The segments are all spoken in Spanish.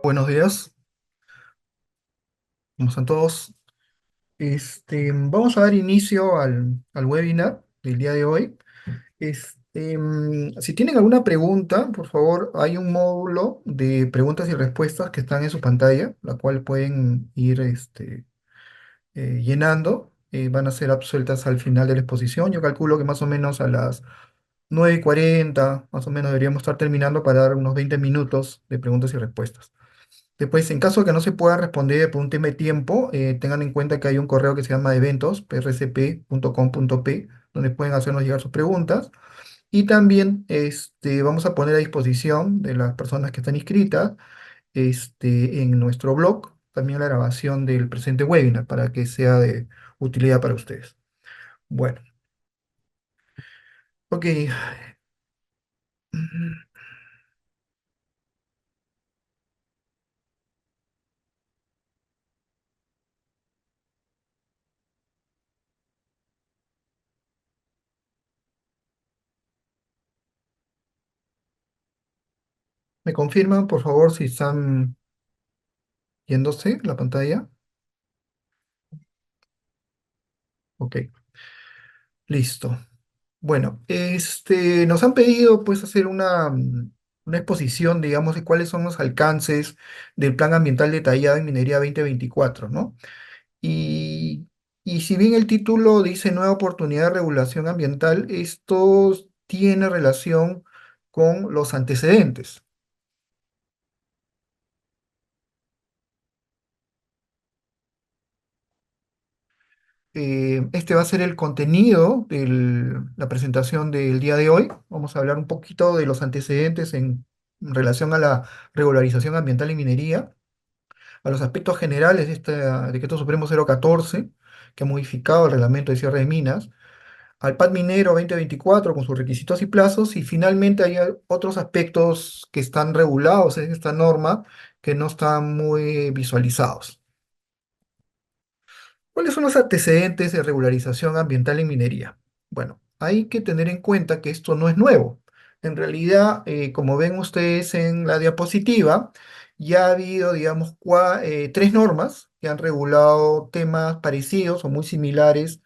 Buenos días, ¿cómo están todos? Vamos a dar inicio al webinar del día de hoy. Si tienen alguna pregunta, por favor, hay un módulo de preguntas y respuestas que están en su pantalla, la cual pueden ir llenando. Van a ser absueltas al final de la exposición. Yo calculo que más o menos a las 9:40, más o menos deberíamos estar terminando para dar unos 20 minutos de preguntas y respuestas. Después, en caso de que no se pueda responder por un tema de tiempo, tengan en cuenta que hay un correo que se llama eventos, prcp.com.p, donde pueden hacernos llegar sus preguntas. Y también vamos a poner a disposición de las personas que están inscritas en nuestro blog también la grabación del presente webinar para que sea de utilidad para ustedes. Bueno, ok. ¿Me confirman, por favor, si están viéndose la pantalla? Ok, listo. Bueno, nos han pedido pues hacer una exposición, digamos, de cuáles son los alcances del Plan Ambiental Detallado en Minería 2024, ¿no? Y, y si bien el título dice Nueva Oportunidad de Regulación Ambiental, esto tiene relación con los antecedentes. Este va a ser el contenido de la presentación del día de hoy. Vamos a hablar un poquito de los antecedentes en relación a la regularización ambiental en minería, a los aspectos generales de este Decreto Supremo 014, que ha modificado el reglamento de cierre de minas, al PAD Minero 2024 con sus requisitos y plazos, y finalmente hay otros aspectos que están regulados en esta norma que no están muy visualizados. ¿Cuáles son los antecedentes de regularización ambiental en minería? Bueno, hay que tener en cuenta que esto no es nuevo. En realidad, como ven ustedes en la diapositiva, ya ha habido, digamos, tres normas que han regulado temas parecidos o muy similares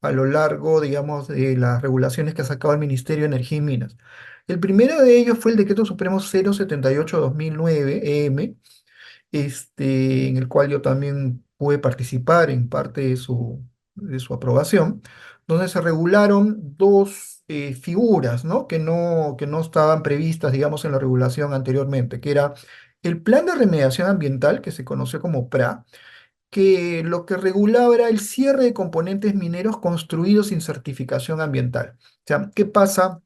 a lo largo, digamos, de las regulaciones que ha sacado el Ministerio de Energía y Minas. El primero de ellos fue el Decreto Supremo 078/2009 EM, en el cual yo también pude participar en parte de su aprobación, donde se regularon dos figuras, ¿no? Que no estaban previstas, digamos, en la regulación anteriormente, que era el Plan de Remediación Ambiental, que se conoció como PRA, que lo que regulaba era el cierre de componentes mineros construidos sin certificación ambiental. O sea, ¿qué pasa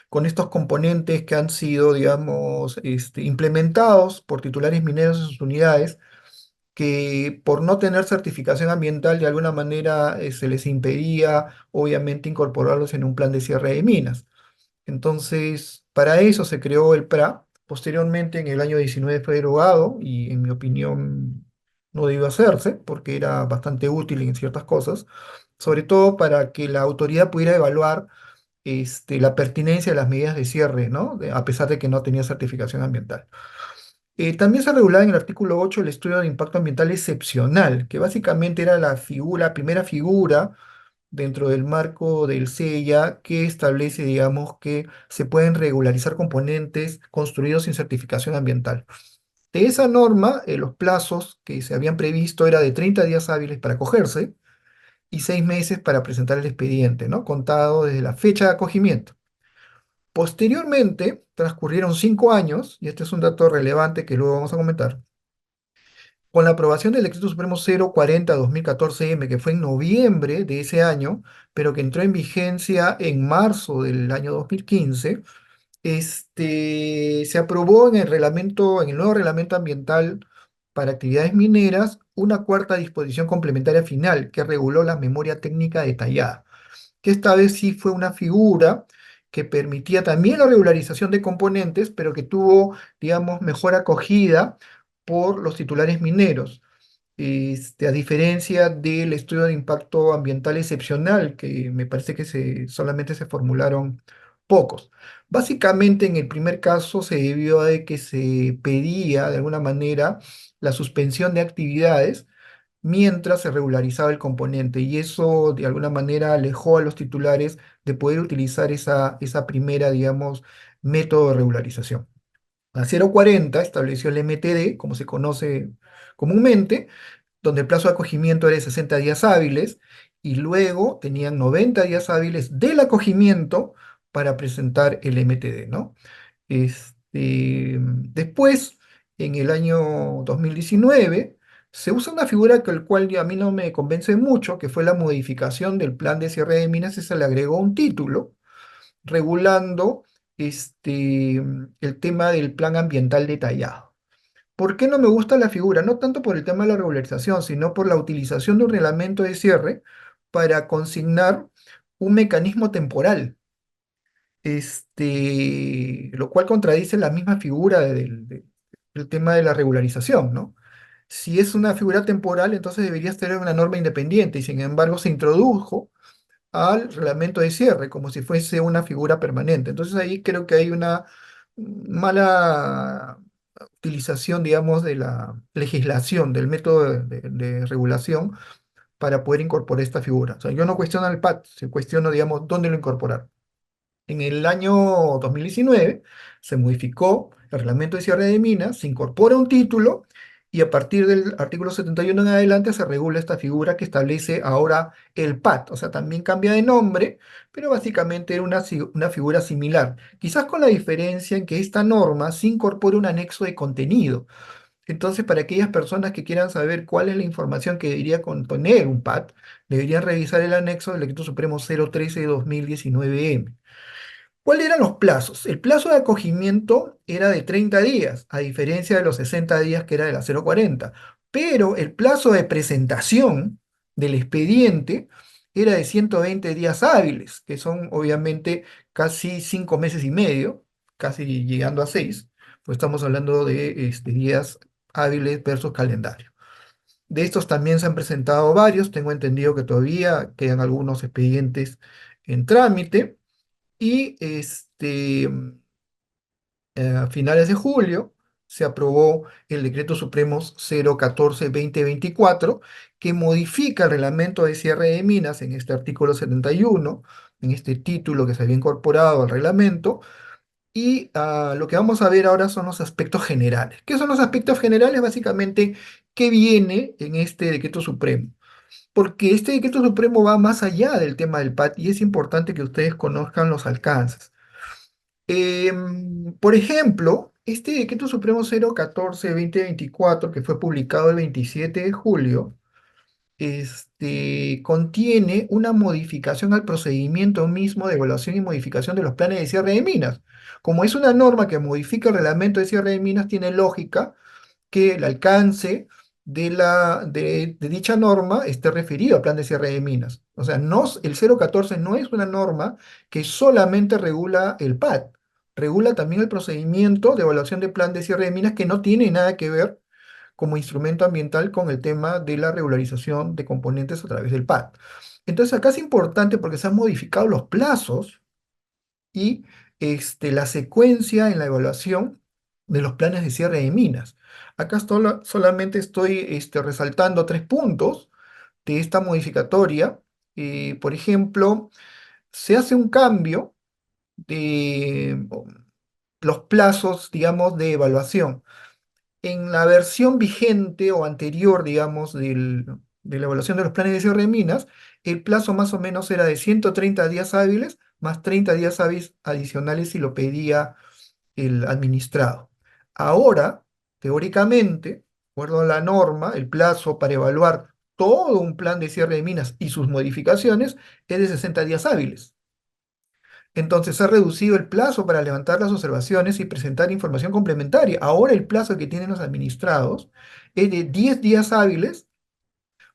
con estos componentes que han sido, digamos, implementados por titulares mineros en sus unidades, que por no tener certificación ambiental de alguna manera se les impedía, obviamente, incorporarlos en un plan de cierre de minas? Entonces, para eso se creó el PRA. Posteriormente, en el año 19 fue derogado y, en mi opinión, no debió hacerse porque era bastante útil en ciertas cosas, sobre todo para que la autoridad pudiera evaluar la pertinencia de las medidas de cierre, ¿no? A pesar de que no tenía certificación ambiental. También se regulaba en el artículo 8 el estudio de impacto ambiental excepcional, que básicamente era la primera figura dentro del marco del SEIA que establece, digamos, que se pueden regularizar componentes construidos sin certificación ambiental. De esa norma, los plazos que se habían previsto era de 30 días hábiles para acogerse y 6 meses para presentar el expediente, ¿no? Contado desde la fecha de acogimiento. Posteriormente, transcurrieron 5 años, y este es un dato relevante que luego vamos a comentar, con la aprobación del Decreto Supremo 040/2014 M, que fue en noviembre de ese año, pero que entró en vigencia en marzo del año 2015. Se aprobó en el nuevo reglamento ambiental para actividades mineras, una cuarta disposición complementaria final que reguló la memoria técnica detallada, que esta vez sí fue una figura que permitía también la regularización de componentes, pero que tuvo, digamos, mejor acogida por los titulares mineros. A diferencia del estudio de impacto ambiental excepcional, que me parece que solamente se formularon pocos. Básicamente, en el primer caso se debió a de que se pedía, de alguna manera, la suspensión de actividades mientras se regularizaba el componente, y eso de alguna manera alejó a los titulares de poder utilizar esa primera, digamos, método de regularización. La 040 estableció el MTD, como se conoce comúnmente, donde el plazo de acogimiento era de 60 días hábiles, y luego tenían 90 días hábiles del acogimiento para presentar el MTD, ¿no? Después, en el año 2019, se usa una figura que el cual a mí no me convence mucho, que fue la modificación del plan de cierre de minas, y se le agregó un título regulando el tema del plan ambiental detallado. ¿Por qué no me gusta la figura? No tanto por el tema de la regularización, sino por la utilización de un reglamento de cierre para consignar un mecanismo temporal, lo cual contradice la misma figura del tema de la regularización, ¿no? Si es una figura temporal, entonces debería tener una norma independiente, y sin embargo se introdujo al reglamento de cierre como si fuese una figura permanente. Entonces ahí creo que hay una mala utilización, digamos, de la legislación, del método de regulación para poder incorporar esta figura. O sea, yo no cuestiono el PAT, se cuestiono, digamos, dónde lo incorporar. En el año 2019 se modificó el reglamento de cierre de minas, se incorpora un título, y a partir del artículo 71 en adelante se regula esta figura que establece ahora el PAT. O sea, también cambia de nombre, pero básicamente era una figura similar. Quizás con la diferencia en que esta norma se incorpora un anexo de contenido. Entonces, para aquellas personas que quieran saber cuál es la información que debería contener un PAT, deberían revisar el anexo del Decreto Supremo 013/2019M. ¿Cuáles eran los plazos? El plazo de acogimiento era de 30 días, a diferencia de los 60 días que era de la 040. Pero el plazo de presentación del expediente era de 120 días hábiles, que son obviamente casi 5 meses y medio, casi llegando a 6, pues estamos hablando de días hábiles versus calendario. De estos también se han presentado varios, tengo entendido que todavía quedan algunos expedientes en trámite. Y a finales de julio se aprobó el Decreto Supremo 014/2024, que modifica el reglamento de cierre de minas en este artículo 71, en este título que se había incorporado al reglamento. Y lo que vamos a ver ahora son los aspectos generales. ¿Qué son los aspectos generales? Básicamente, ¿qué viene en este Decreto Supremo? Porque este Decreto Supremo va más allá del tema del PAT, y es importante que ustedes conozcan los alcances. Por ejemplo, este Decreto Supremo 014/2024, que fue publicado el 27 de julio, contiene una modificación al procedimiento mismo de evaluación y modificación de los planes de cierre de minas. Como es una norma que modifica el reglamento de cierre de minas, tiene lógica que el alcance de dicha norma esté referido al plan de cierre de minas. O sea, el 014 no es una norma que solamente regula el PAD, regula también el procedimiento de evaluación de plan de cierre de minas, que no tiene nada que ver como instrumento ambiental con el tema de la regularización de componentes a través del PAD. Entonces acá es importante porque se han modificado los plazos y la secuencia en la evaluación de los planes de cierre de minas. Acá solamente estoy resaltando 3 puntos de esta modificatoria. Por ejemplo, se hace un cambio de los plazos, digamos, de evaluación. En la versión vigente o anterior, digamos, de la evaluación de los planes de cierre de minas, el plazo más o menos era de 130 días hábiles más 30 días hábiles adicionales si lo pedía el administrado. Ahora, teóricamente, de acuerdo a la norma, el plazo para evaluar todo un plan de cierre de minas y sus modificaciones es de 60 días hábiles. Entonces se ha reducido el plazo para levantar las observaciones y presentar información complementaria. Ahora el plazo que tienen los administrados es de 10 días hábiles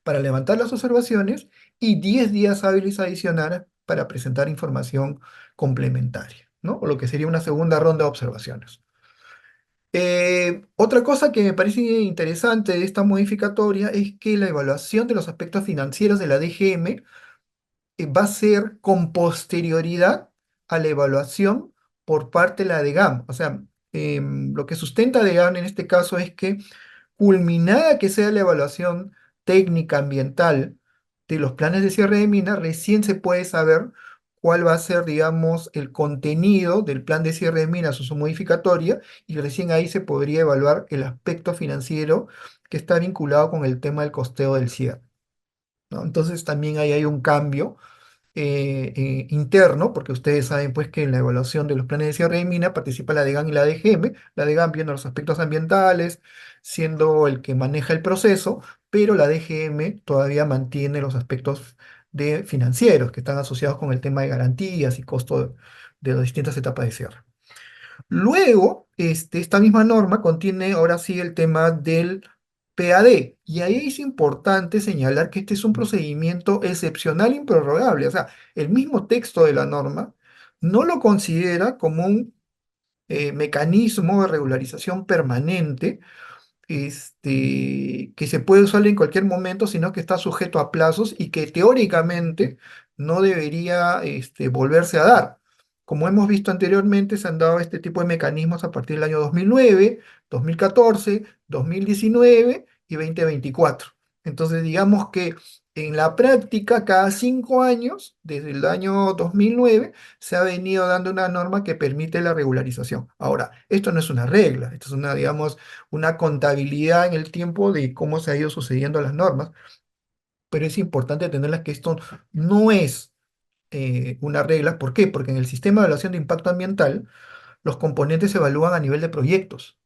para levantar las observaciones y 10 días hábiles adicionales para presentar información complementaria, ¿no? O lo que sería una segunda ronda de observaciones. Otra cosa que me parece interesante de esta modificatoria es que la evaluación de los aspectos financieros de la DGM va a ser con posterioridad a la evaluación por parte de la DEGAM. O sea, lo que sustenta DEGAM en este caso es que culminada que sea la evaluación técnica ambiental de los planes de cierre de mina, recién se puede saber cuál va a ser, digamos, el contenido del plan de cierre de minas o su modificatoria, y recién ahí se podría evaluar el aspecto financiero que está vinculado con el tema del costeo del cierre, ¿no? Entonces también ahí hay un cambio interno, porque ustedes saben pues que en la evaluación de los planes de cierre de mina participa la DEGAN y la DGM, la DEGAN viendo los aspectos ambientales, siendo el que maneja el proceso, pero la DGM todavía mantiene los aspectos de financieros que están asociados con el tema de garantías y costo de las distintas etapas de cierre. Luego, esta misma norma contiene ahora sí el tema del PAD, y ahí es importante señalar que este es un procedimiento excepcional e improrrogable. O sea, el mismo texto de la norma no lo considera como un mecanismo de regularización permanente, que se puede usar en cualquier momento, sino que está sujeto a plazos y que teóricamente no debería volverse a dar. Como hemos visto anteriormente, se han dado este tipo de mecanismos a partir del año 2009, 2014, 2019 y 2024. Entonces, digamos que en la práctica, cada 5 años, desde el año 2009, se ha venido dando una norma que permite la regularización. Ahora, esto no es una regla, esto es una, digamos, una contabilidad en el tiempo de cómo se ha ido sucediendo las normas, pero es importante tenerlas que esto no es una regla. ¿Por qué? Porque en el sistema de evaluación de impacto ambiental, los componentes se evalúan a nivel de proyectos,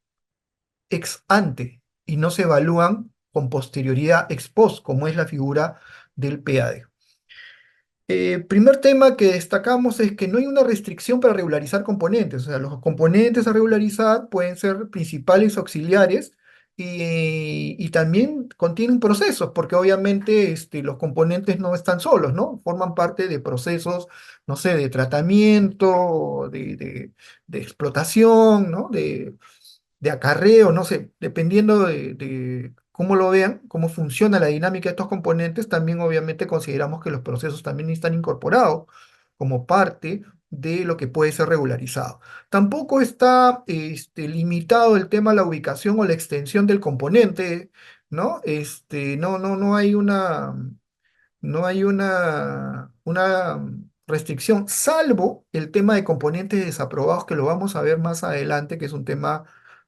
ex ante, y no se evalúan con posterioridad ex post, como es la figura del PAD. Primer tema que destacamos es que no hay una restricción para regularizar componentes. O sea, los componentes a regularizar pueden ser principales, auxiliares, y también contienen procesos, porque obviamente los componentes no están solos, ¿no? Forman parte de procesos, no sé, de tratamiento, de explotación, ¿no? De acarreo, no sé, dependiendo de cómo lo vean, cómo funciona la dinámica de estos componentes, también obviamente consideramos que los procesos también están incorporados como parte de lo que puede ser regularizado. Tampoco está limitado el tema a la ubicación o la extensión del componente, ¿no? No hay una restricción, salvo el tema de componentes desaprobados, que lo vamos a ver más adelante, que es un tema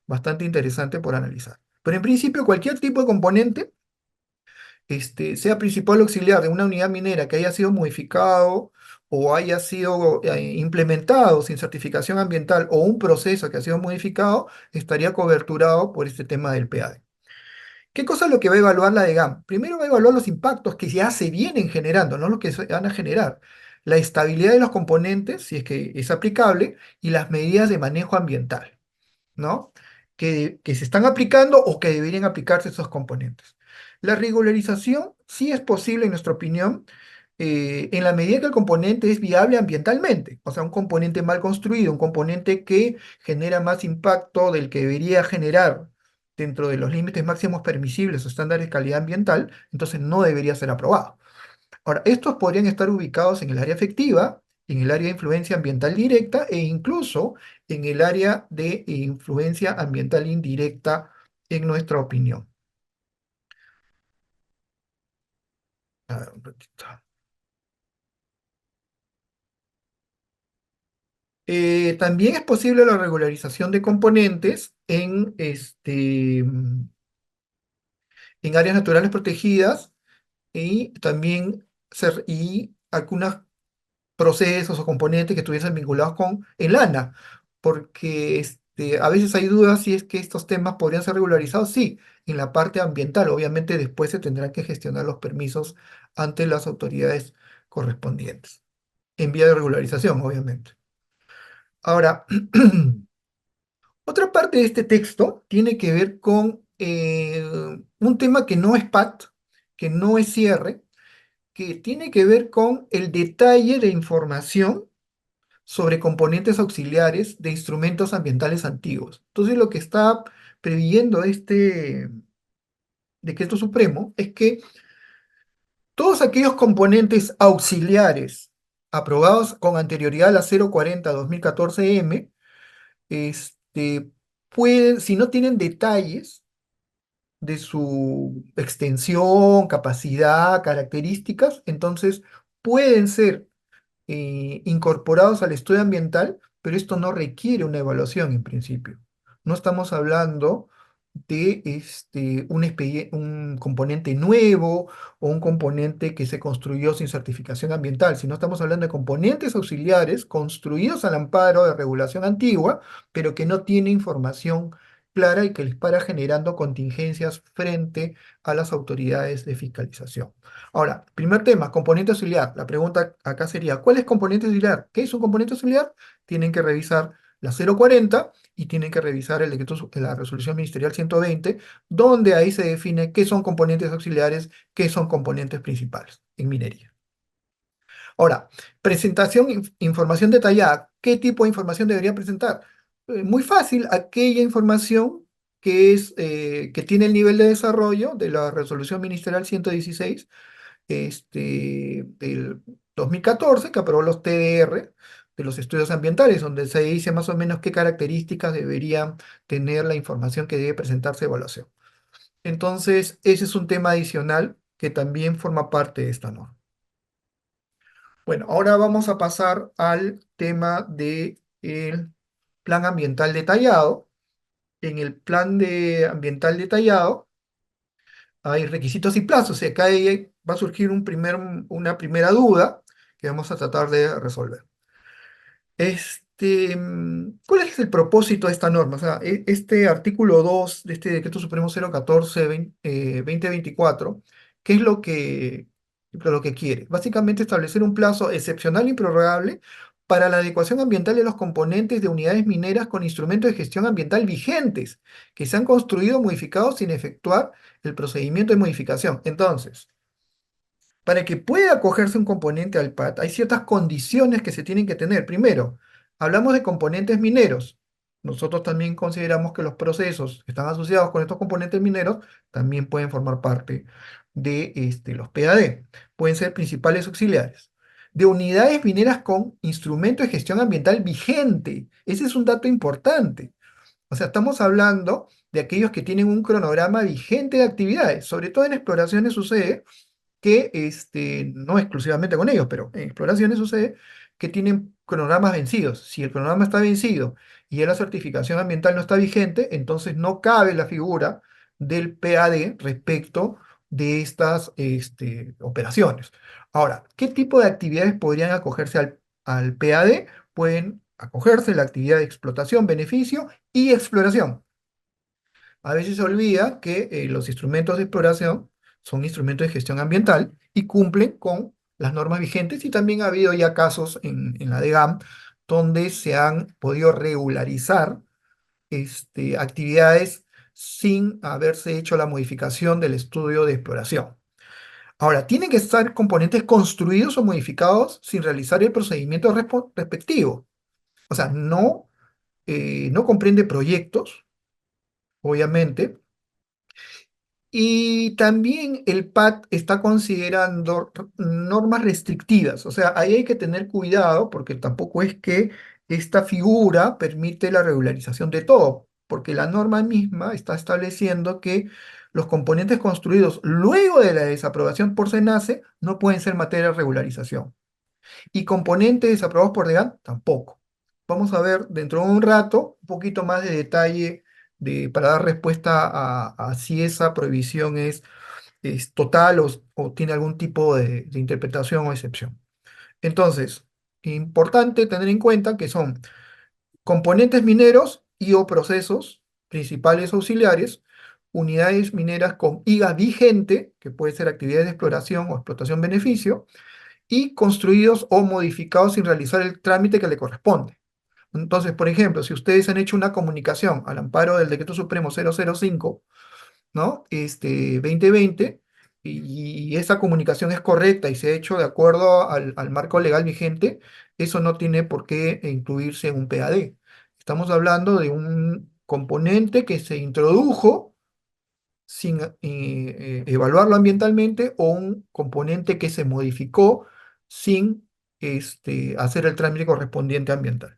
bastante interesante por analizar. Pero en principio, cualquier tipo de componente, sea principal o auxiliar de una unidad minera que haya sido modificado o haya sido implementado sin certificación ambiental, o un proceso que ha sido modificado, estaría coberturado por este tema del PAD. ¿Qué cosa es lo que va a evaluar la DEGAM? Primero va a evaluar los impactos que ya se vienen generando, no los que se van a generar. La estabilidad de los componentes, si es que es aplicable, y las medidas de manejo ambiental, ¿no? Que se están aplicando o que deberían aplicarse esos componentes. La regularización sí es posible, en nuestra opinión, en la medida que el componente es viable ambientalmente. O sea, un componente mal construido, un componente que genera más impacto del que debería generar dentro de los límites máximos permisibles o estándares de calidad ambiental, entonces no debería ser aprobado. Ahora, estos podrían estar ubicados en el área efectiva, en el área de influencia ambiental directa, e incluso en el área de influencia ambiental indirecta, en nuestra opinión. A ver, un ratito. También es posible la regularización de componentes en áreas naturales protegidas, y también y algunos procesos o componentes que estuviesen vinculados con el ANA, porque a veces hay dudas si es que estos temas podrían ser regularizados. Sí, en la parte ambiental. Obviamente después se tendrán que gestionar los permisos ante las autoridades correspondientes, en vía de regularización, obviamente. Ahora, otra parte de este texto tiene que ver con un tema que no es PAT, que no es cierre, que tiene que ver con el detalle de información sobre componentes auxiliares de instrumentos ambientales antiguos. Entonces, lo que está previendo este decreto supremo es que todos aquellos componentes auxiliares aprobados con anterioridad a la 040-2014M, este, pueden, si no tienen detalles de su extensión, capacidad, características, entonces pueden ser incorporados al estudio ambiental, pero esto no requiere una evaluación en principio. No estamos hablando de un componente nuevo o un componente que se construyó sin certificación ambiental, sino estamos hablando de componentes auxiliares construidos al amparo de regulación antigua, pero que no tiene información clara y que les para generando contingencias frente a las autoridades de fiscalización. Ahora, primer tema, componente auxiliar. La pregunta acá sería, ¿cuál es componente auxiliar? ¿Qué es un componente auxiliar? Tienen que revisar la 040 y tienen que revisar el decreto, la resolución ministerial 120, donde ahí se define qué son componentes auxiliares, qué son componentes principales en minería. Ahora, presentación, información detallada. ¿Qué tipo de información debería presentar? Muy fácil, aquella información que tiene el nivel de desarrollo de la resolución ministerial 116 del 2014, que aprobó los TDR de los estudios ambientales, donde se dice más o menos qué características deberían tener la información que debe presentarse a evaluación. Entonces, ese es un tema adicional que también forma parte de esta norma. Bueno, ahora vamos a pasar al tema del plan ambiental detallado. En el plan ambiental detallado hay requisitos y plazos, y acá ahí va a surgir una primera duda que vamos a tratar de resolver. ¿Cuál es el propósito de esta norma? O sea, este artículo 2 de este Decreto Supremo 014-2024, ¿qué es lo que quiere? Básicamente establecer un plazo excepcional e improrrogable para la adecuación ambiental de los componentes de unidades mineras con instrumentos de gestión ambiental vigentes, que se han construido o modificado sin efectuar el procedimiento de modificación. Entonces, para que pueda acogerse un componente al PAT, hay ciertas condiciones que se tienen que tener. Primero, hablamos de componentes mineros. Nosotros también consideramos que los procesos que están asociados con estos componentes mineros también pueden formar parte de los PAD. Pueden ser principales auxiliares. De unidades mineras con instrumento de gestión ambiental vigente. Ese es un dato importante. O sea, estamos hablando de aquellos que tienen un cronograma vigente de actividades. Sobre todo en exploraciones sucede que no exclusivamente con ellos, pero en exploraciones sucede que tienen cronogramas vencidos. Si el cronograma está vencido y ya la certificación ambiental no está vigente, entonces no cabe la figura del PAD respecto de estas operaciones. Ahora, ¿qué tipo de actividades podrían acogerse al PAD? Pueden acogerse la actividad de explotación, beneficio y exploración. A veces se olvida que los instrumentos de exploración son instrumentos de gestión ambiental y cumplen con las normas vigentes, y también ha habido ya casos en la DEGAM donde se han podido regularizar actividades sin haberse hecho la modificación del estudio de exploración. Ahora, tienen que estar componentes construidos o modificados sin realizar el procedimiento respectivo. O sea, no comprende proyectos, obviamente. Y también el PAT está considerando normas restrictivas, o sea, ahí hay que tener cuidado porque tampoco es que esta figura permite la regularización de todo, porque la norma misma está estableciendo que los componentes construidos luego de la desaprobación por SENACE no pueden ser materia de regularización. Y componentes desaprobados por DEGAN tampoco. Vamos a ver dentro de un rato un poquito más de detalle para dar respuesta a si esa prohibición es total o tiene algún tipo de interpretación o excepción. Entonces, importante tener en cuenta que son componentes mineros y o procesos principales auxiliares, unidades mineras con IGA vigente, que puede ser actividades de exploración o explotación beneficio, y construidos o modificados sin realizar el trámite que le corresponde. Entonces, por ejemplo, si ustedes han hecho una comunicación al amparo del Decreto Supremo 005, ¿no? 2020, y esa comunicación es correcta y se ha hecho de acuerdo al marco legal vigente, eso no tiene por qué incluirse en un PAD. Estamos hablando de un componente que se introdujo sin evaluarlo ambientalmente, o un componente que se modificó sin hacer el trámite correspondiente ambiental.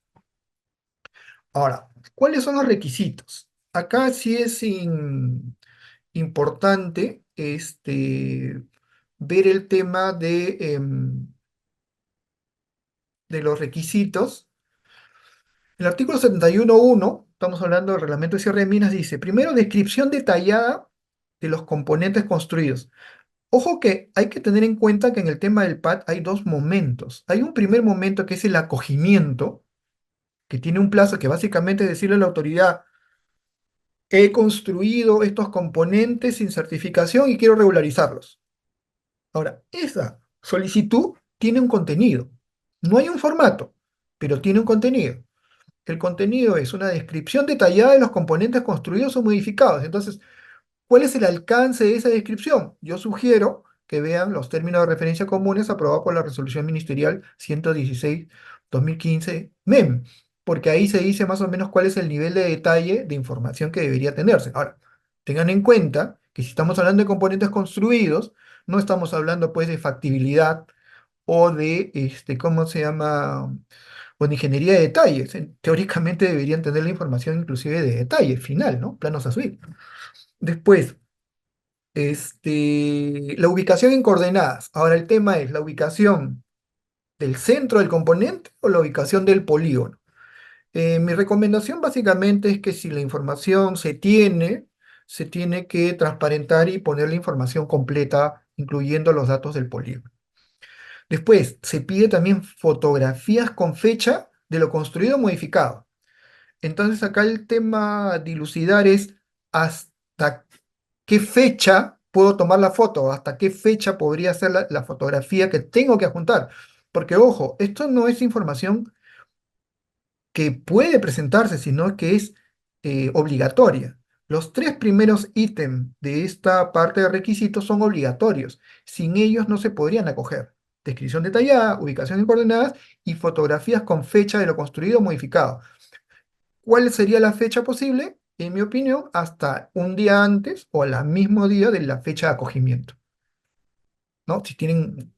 Ahora, ¿cuáles son los requisitos? Acá sí es importante ver el tema de los requisitos. El artículo 71.1, estamos hablando del reglamento de cierre de minas, dice, primero, descripción detallada de los componentes construidos. Ojo que hay que tener en cuenta que en el tema del PAT hay dos momentos. Hay un primer momento que es el acogimiento, que tiene un plazo que básicamente es decirle a la autoridad, he construido estos componentes sin certificación y quiero regularizarlos. Ahora, esa solicitud tiene un contenido. No hay un formato, pero tiene un contenido. El contenido es una descripción detallada de los componentes construidos o modificados. Entonces, ¿cuál es el alcance de esa descripción? Yo sugiero que vean los términos de referencia comunes aprobados por la Resolución Ministerial 116-2015 MEM, porque ahí se dice más o menos cuál es el nivel de detalle de información que debería tenerse. Ahora, tengan en cuenta que si estamos hablando de componentes construidos, no estamos hablando pues de factibilidad o de, ¿cómo se llama? O de ingeniería de detalles. Teóricamente deberían tener la información inclusive de detalle final, ¿no? Planos a subir. Después, la ubicación en coordenadas. Ahora el tema es la ubicación del centro del componente o la ubicación del polígono. Mi recomendación básicamente es que si la información se tiene que transparentar y poner la información completa, incluyendo los datos del polígono. Después, se pide también fotografías con fecha de lo construido o modificado. Entonces acá el tema a dilucidar es hasta qué fecha puedo tomar la foto, hasta qué fecha podría ser la fotografía que tengo que adjuntar. Porque ojo, esto no es información que puede presentarse, sino que es obligatoria. Los tres primeros ítems de esta parte de requisitos son obligatorios. Sin ellos no se podrían acoger. Descripción detallada, ubicación en coordenadas y fotografías con fecha de lo construido o modificado. ¿Cuál sería la fecha posible? En mi opinión, hasta un día antes o al mismo día de la fecha de acogimiento, ¿no? Si tienen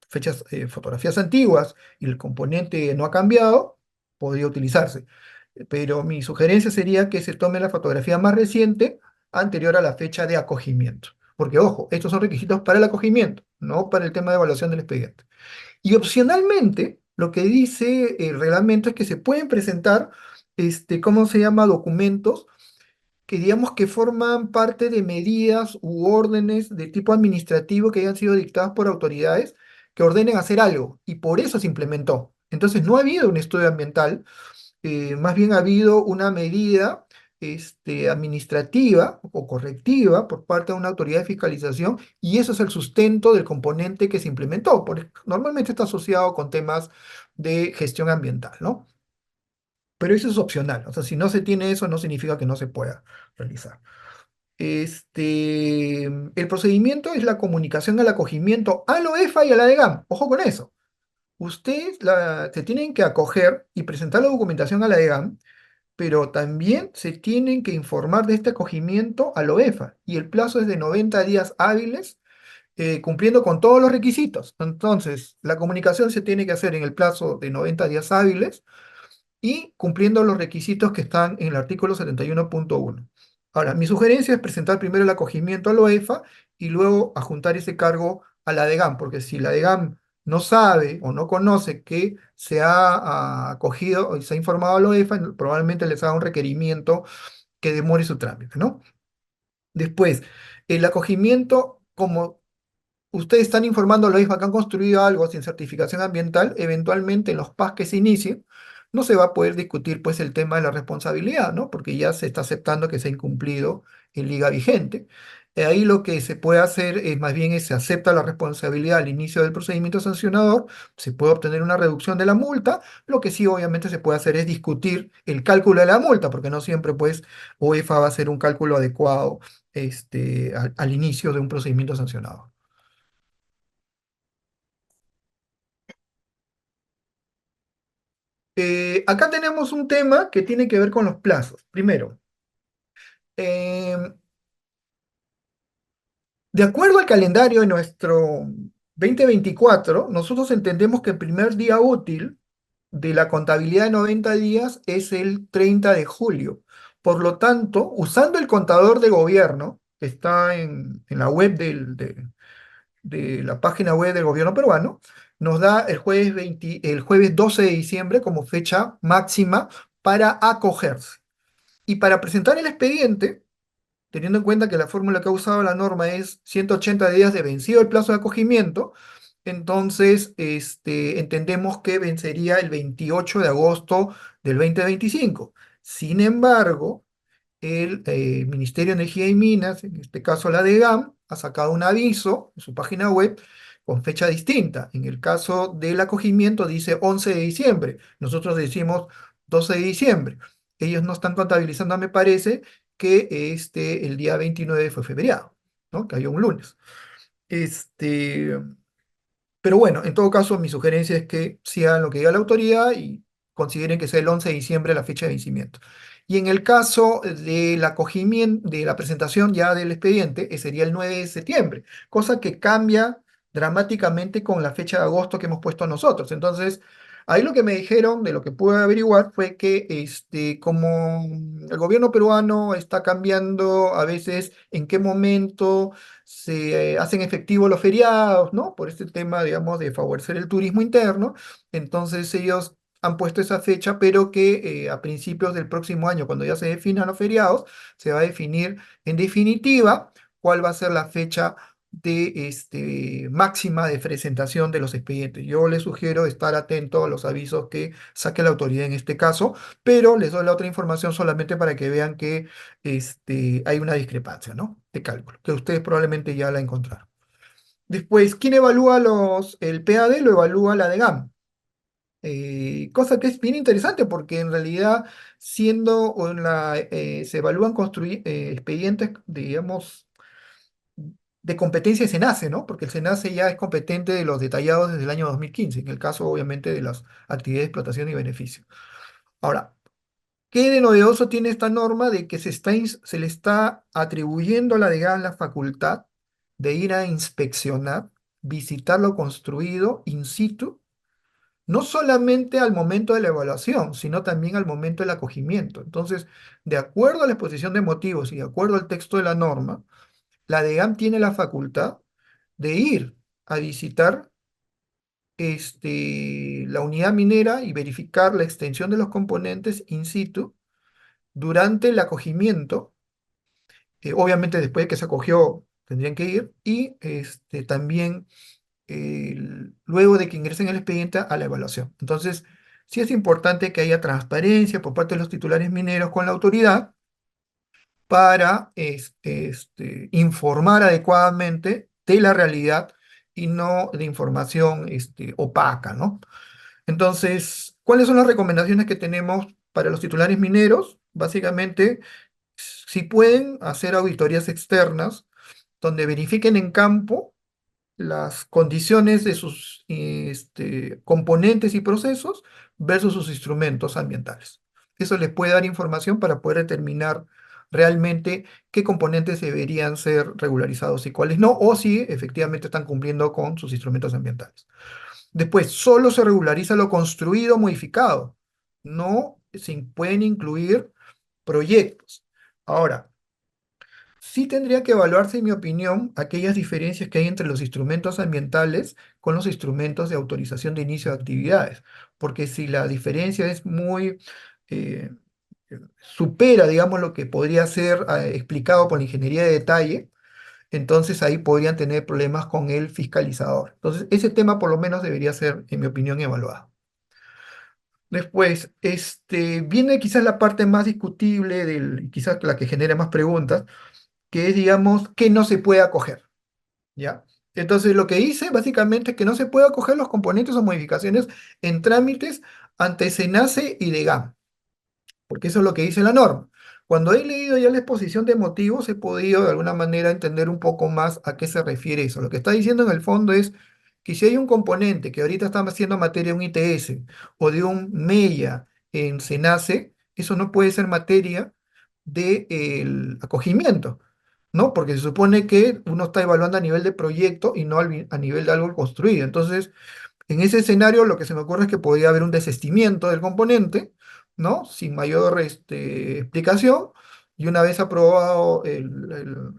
fechas, fotografías antiguas y el componente no ha cambiado, podría utilizarse. Pero mi sugerencia sería que se tome la fotografía más reciente, anterior a la fecha de acogimiento. Porque, ojo, estos son requisitos para el acogimiento, no para el tema de evaluación del expediente. Y opcionalmente, lo que dice el reglamento es que se pueden presentar, ¿cómo se llama? Documentos que digamos que forman parte de medidas u órdenes de tipo administrativo que hayan sido dictadas por autoridades que ordenen hacer algo, y por eso se implementó. Entonces, no ha habido un estudio ambiental, más bien ha habido una medida administrativa o correctiva por parte de una autoridad de fiscalización, y eso es el sustento del componente que se implementó. Normalmente está asociado con temas de gestión ambiental, ¿no? Pero eso es opcional. O sea, si no se tiene eso, no significa que no se pueda realizar. El procedimiento es la comunicación al acogimiento a la OEFA y a la DEGAM. Ojo con eso. Ustedes se tienen que acoger y presentar la documentación a la DEGAM, pero también se tienen que informar de este acogimiento a la OEFA. Y el plazo es de 90 días hábiles, cumpliendo con todos los requisitos. Entonces, la comunicación se tiene que hacer en el plazo de 90 días hábiles y cumpliendo los requisitos que están en el artículo 71.1. Ahora, mi sugerencia es presentar primero el acogimiento a la OEFA y luego adjuntar ese cargo a la DEGAM, porque si la DEGAM no sabe o no conoce que se ha acogido o se ha informado a la OEFA, probablemente les haga un requerimiento que demore su trámite, ¿no? Después, el acogimiento, como ustedes están informando a la OIFA que han construido algo sin certificación ambiental, eventualmente en los PAS que se inicien, no se va a poder discutir pues el tema de la responsabilidad, ¿no? Porque ya se está aceptando que se ha incumplido en liga vigente. Ahí lo que se puede hacer es más bien se acepta la responsabilidad al inicio del procedimiento sancionador, se puede obtener una reducción de la multa, lo que sí obviamente se puede hacer es discutir el cálculo de la multa, porque no siempre pues OIFA va a hacer un cálculo adecuado al inicio de un procedimiento sancionador. Acá tenemos un tema que tiene que ver con los plazos. Primero, em, de acuerdo al calendario de nuestro 2024, nosotros entendemos que el primer día útil de la contabilidad de 90 días es el 30 de julio. Por lo tanto, usando el contador de gobierno, que está en la web de la página web del gobierno peruano, nos da el jueves 12 de diciembre como fecha máxima para acogerse. Y para presentar el expediente, teniendo en cuenta que la fórmula que ha usado la norma es 180 días de vencido el plazo de acogimiento, entonces entendemos que vencería el 28 de agosto del 2025. Sin embargo, el Ministerio de Energía y Minas, en este caso la DEGAM, ha sacado un aviso en su página web con fecha distinta. En el caso del acogimiento dice 11 de diciembre, nosotros decimos 12 de diciembre. Ellos no están contabilizando, me parece, que el día 29 fue feriado, ¿no? Que había un lunes. Este, pero bueno, en todo caso, mi sugerencia es que sigan lo que diga la autoridad y consideren que sea el 11 de diciembre la fecha de vencimiento. Y en el caso del acogimiento, de la presentación ya del expediente, sería el 9 de septiembre, cosa que cambia dramáticamente con la fecha de agosto que hemos puesto nosotros. Entonces, ahí lo que me dijeron, de lo que pude averiguar, fue que como el gobierno peruano está cambiando a veces en qué momento se hacen efectivos los feriados, ¿no? Por este tema, digamos, de favorecer el turismo interno. Entonces ellos han puesto esa fecha, pero que a principios del próximo año, cuando ya se definan los feriados, se va a definir en definitiva cuál va a ser la fecha de máxima de presentación de los expedientes. Yo les sugiero estar atento a los avisos que saque la autoridad en este caso, pero les doy la otra información solamente para que vean que hay una discrepancia, ¿no? De cálculo, que ustedes probablemente ya la encontraron. Después, ¿quién evalúa el PAD? Lo evalúa la DEGAM. Cosa que es bien interesante porque en realidad se evalúan expedientes, digamos, de competencia de SENACE, ¿no? Porque el SENACE ya es competente de los detallados desde el año 2015, en el caso obviamente de las actividades de explotación y beneficio. Ahora, ¿qué de novedoso tiene esta norma de que se le está atribuyendo a la DEGAN la facultad de ir a inspeccionar, visitar lo construido in situ, no solamente al momento de la evaluación, sino también al momento del acogimiento? Entonces, de acuerdo a la exposición de motivos y de acuerdo al texto de la norma, la DEGAN tiene la facultad de ir a visitar la unidad minera y verificar la extensión de los componentes in situ durante el acogimiento. Obviamente después de que se acogió tendrían que ir, y también luego de que ingresen el expediente a la evaluación. Entonces, sí es importante que haya transparencia por parte de los titulares mineros con la autoridad para informar adecuadamente de la realidad y no de información opaca, ¿no? Entonces, ¿cuáles son las recomendaciones que tenemos para los titulares mineros? Básicamente, si pueden hacer auditorías externas donde verifiquen en campo las condiciones de sus componentes y procesos versus sus instrumentos ambientales. Eso les puede dar información para poder determinar realmente qué componentes deberían ser regularizados y cuáles no, o si efectivamente están cumpliendo con sus instrumentos ambientales. Después, solo se regulariza lo construido o modificado. No se pueden incluir proyectos. Ahora, sí tendría que evaluarse, en mi opinión, aquellas diferencias que hay entre los instrumentos ambientales con los instrumentos de autorización de inicio de actividades, porque si la diferencia es muy, eh, supera, digamos, lo que podría ser explicado por la ingeniería de detalle, entonces ahí podrían tener problemas con el fiscalizador. Entonces, ese tema por lo menos debería ser, en mi opinión, evaluado. Después, viene quizás la parte más discutible, quizás la que genera más preguntas, que es, digamos, que no se puede acoger, ¿ya? Entonces, lo que hice básicamente es que no se puede acoger los componentes o modificaciones en trámites ante SENACE y DEGAM, porque eso es lo que dice la norma. Cuando he leído ya la exposición de motivos, he podido de alguna manera entender un poco más a qué se refiere eso. Lo que está diciendo en el fondo es que si hay un componente que ahorita está haciendo materia de un ITS o de un MEIA en SENACE, eso no puede ser materia del acogimiento. ¿no? Porque se supone que uno está evaluando a nivel de proyecto y no a nivel de algo construido. Entonces, en ese escenario, lo que se me ocurre es que podría haber un desistimiento del componente, ¿no? Sin mayor explicación, y una vez aprobado el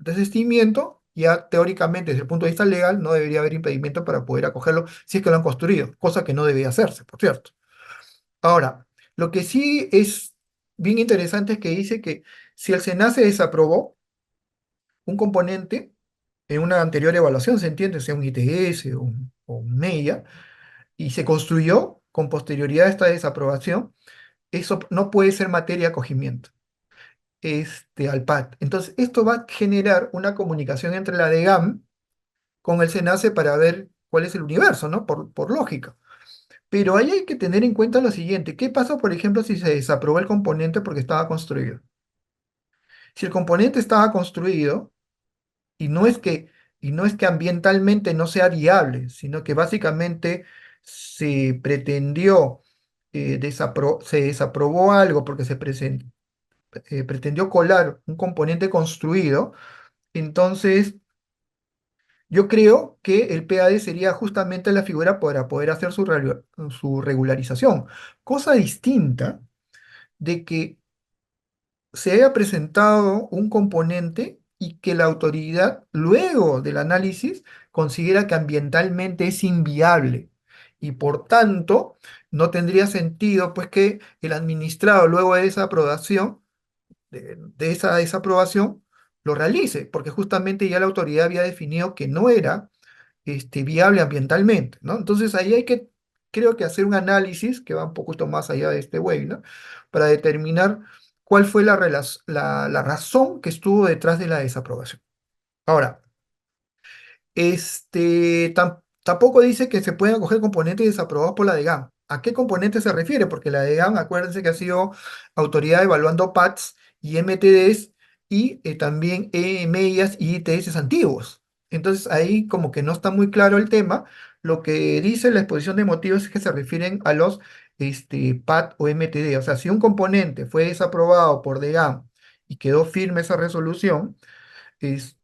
desistimiento, ya teóricamente, desde el punto de vista legal, no debería haber impedimento para poder acogerlo si es que lo han construido, cosa que no debía hacerse, por cierto. Ahora, lo que sí es bien interesante es que dice que si el SENACE desaprobó un componente en una anterior evaluación, se entiende, sea un ITS o un MEIA, y se construyó con posterioridad a esta desaprobación, eso no puede ser materia de acogimiento al PAT. Entonces, esto va a generar una comunicación entre la DGAM con el SENACE para ver cuál es el universo, ¿no? Por lógica. Pero ahí hay que tener en cuenta lo siguiente. ¿Qué pasa, por ejemplo, si se desaprobó el componente porque estaba construido? Si el componente estaba construido, y no es que, y no es que ambientalmente no sea viable, sino que básicamente se pretendió, se desaprobó algo porque pretendió colar un componente construido, entonces yo creo que el PAD sería justamente la figura para poder hacer su regularización. Cosa distinta de que se haya presentado un componente y que la autoridad, luego del análisis, considera que ambientalmente es inviable y por tanto no tendría sentido pues que el administrado, luego de esa aprobación, de esa desaprobación, lo realice, porque justamente ya la autoridad había definido que no era viable ambientalmente, ¿no? Entonces ahí hay que, creo que hacer un análisis que va un poquito más allá de este webinar, para determinar cuál fue la razón que estuvo detrás de la desaprobación. Ahora, tampoco dice que se pueden acoger componentes desaprobados por la DGAM. ¿A qué componente se refiere? Porque la DGAM, acuérdense que ha sido autoridad evaluando PATs y MTDs y también MEIAs y ITS antiguos. Entonces ahí como que no está muy claro el tema. Lo que dice la exposición de motivos es que se refieren a los PAT o MTD. O sea, si un componente fue desaprobado por DGAM y quedó firme esa resolución,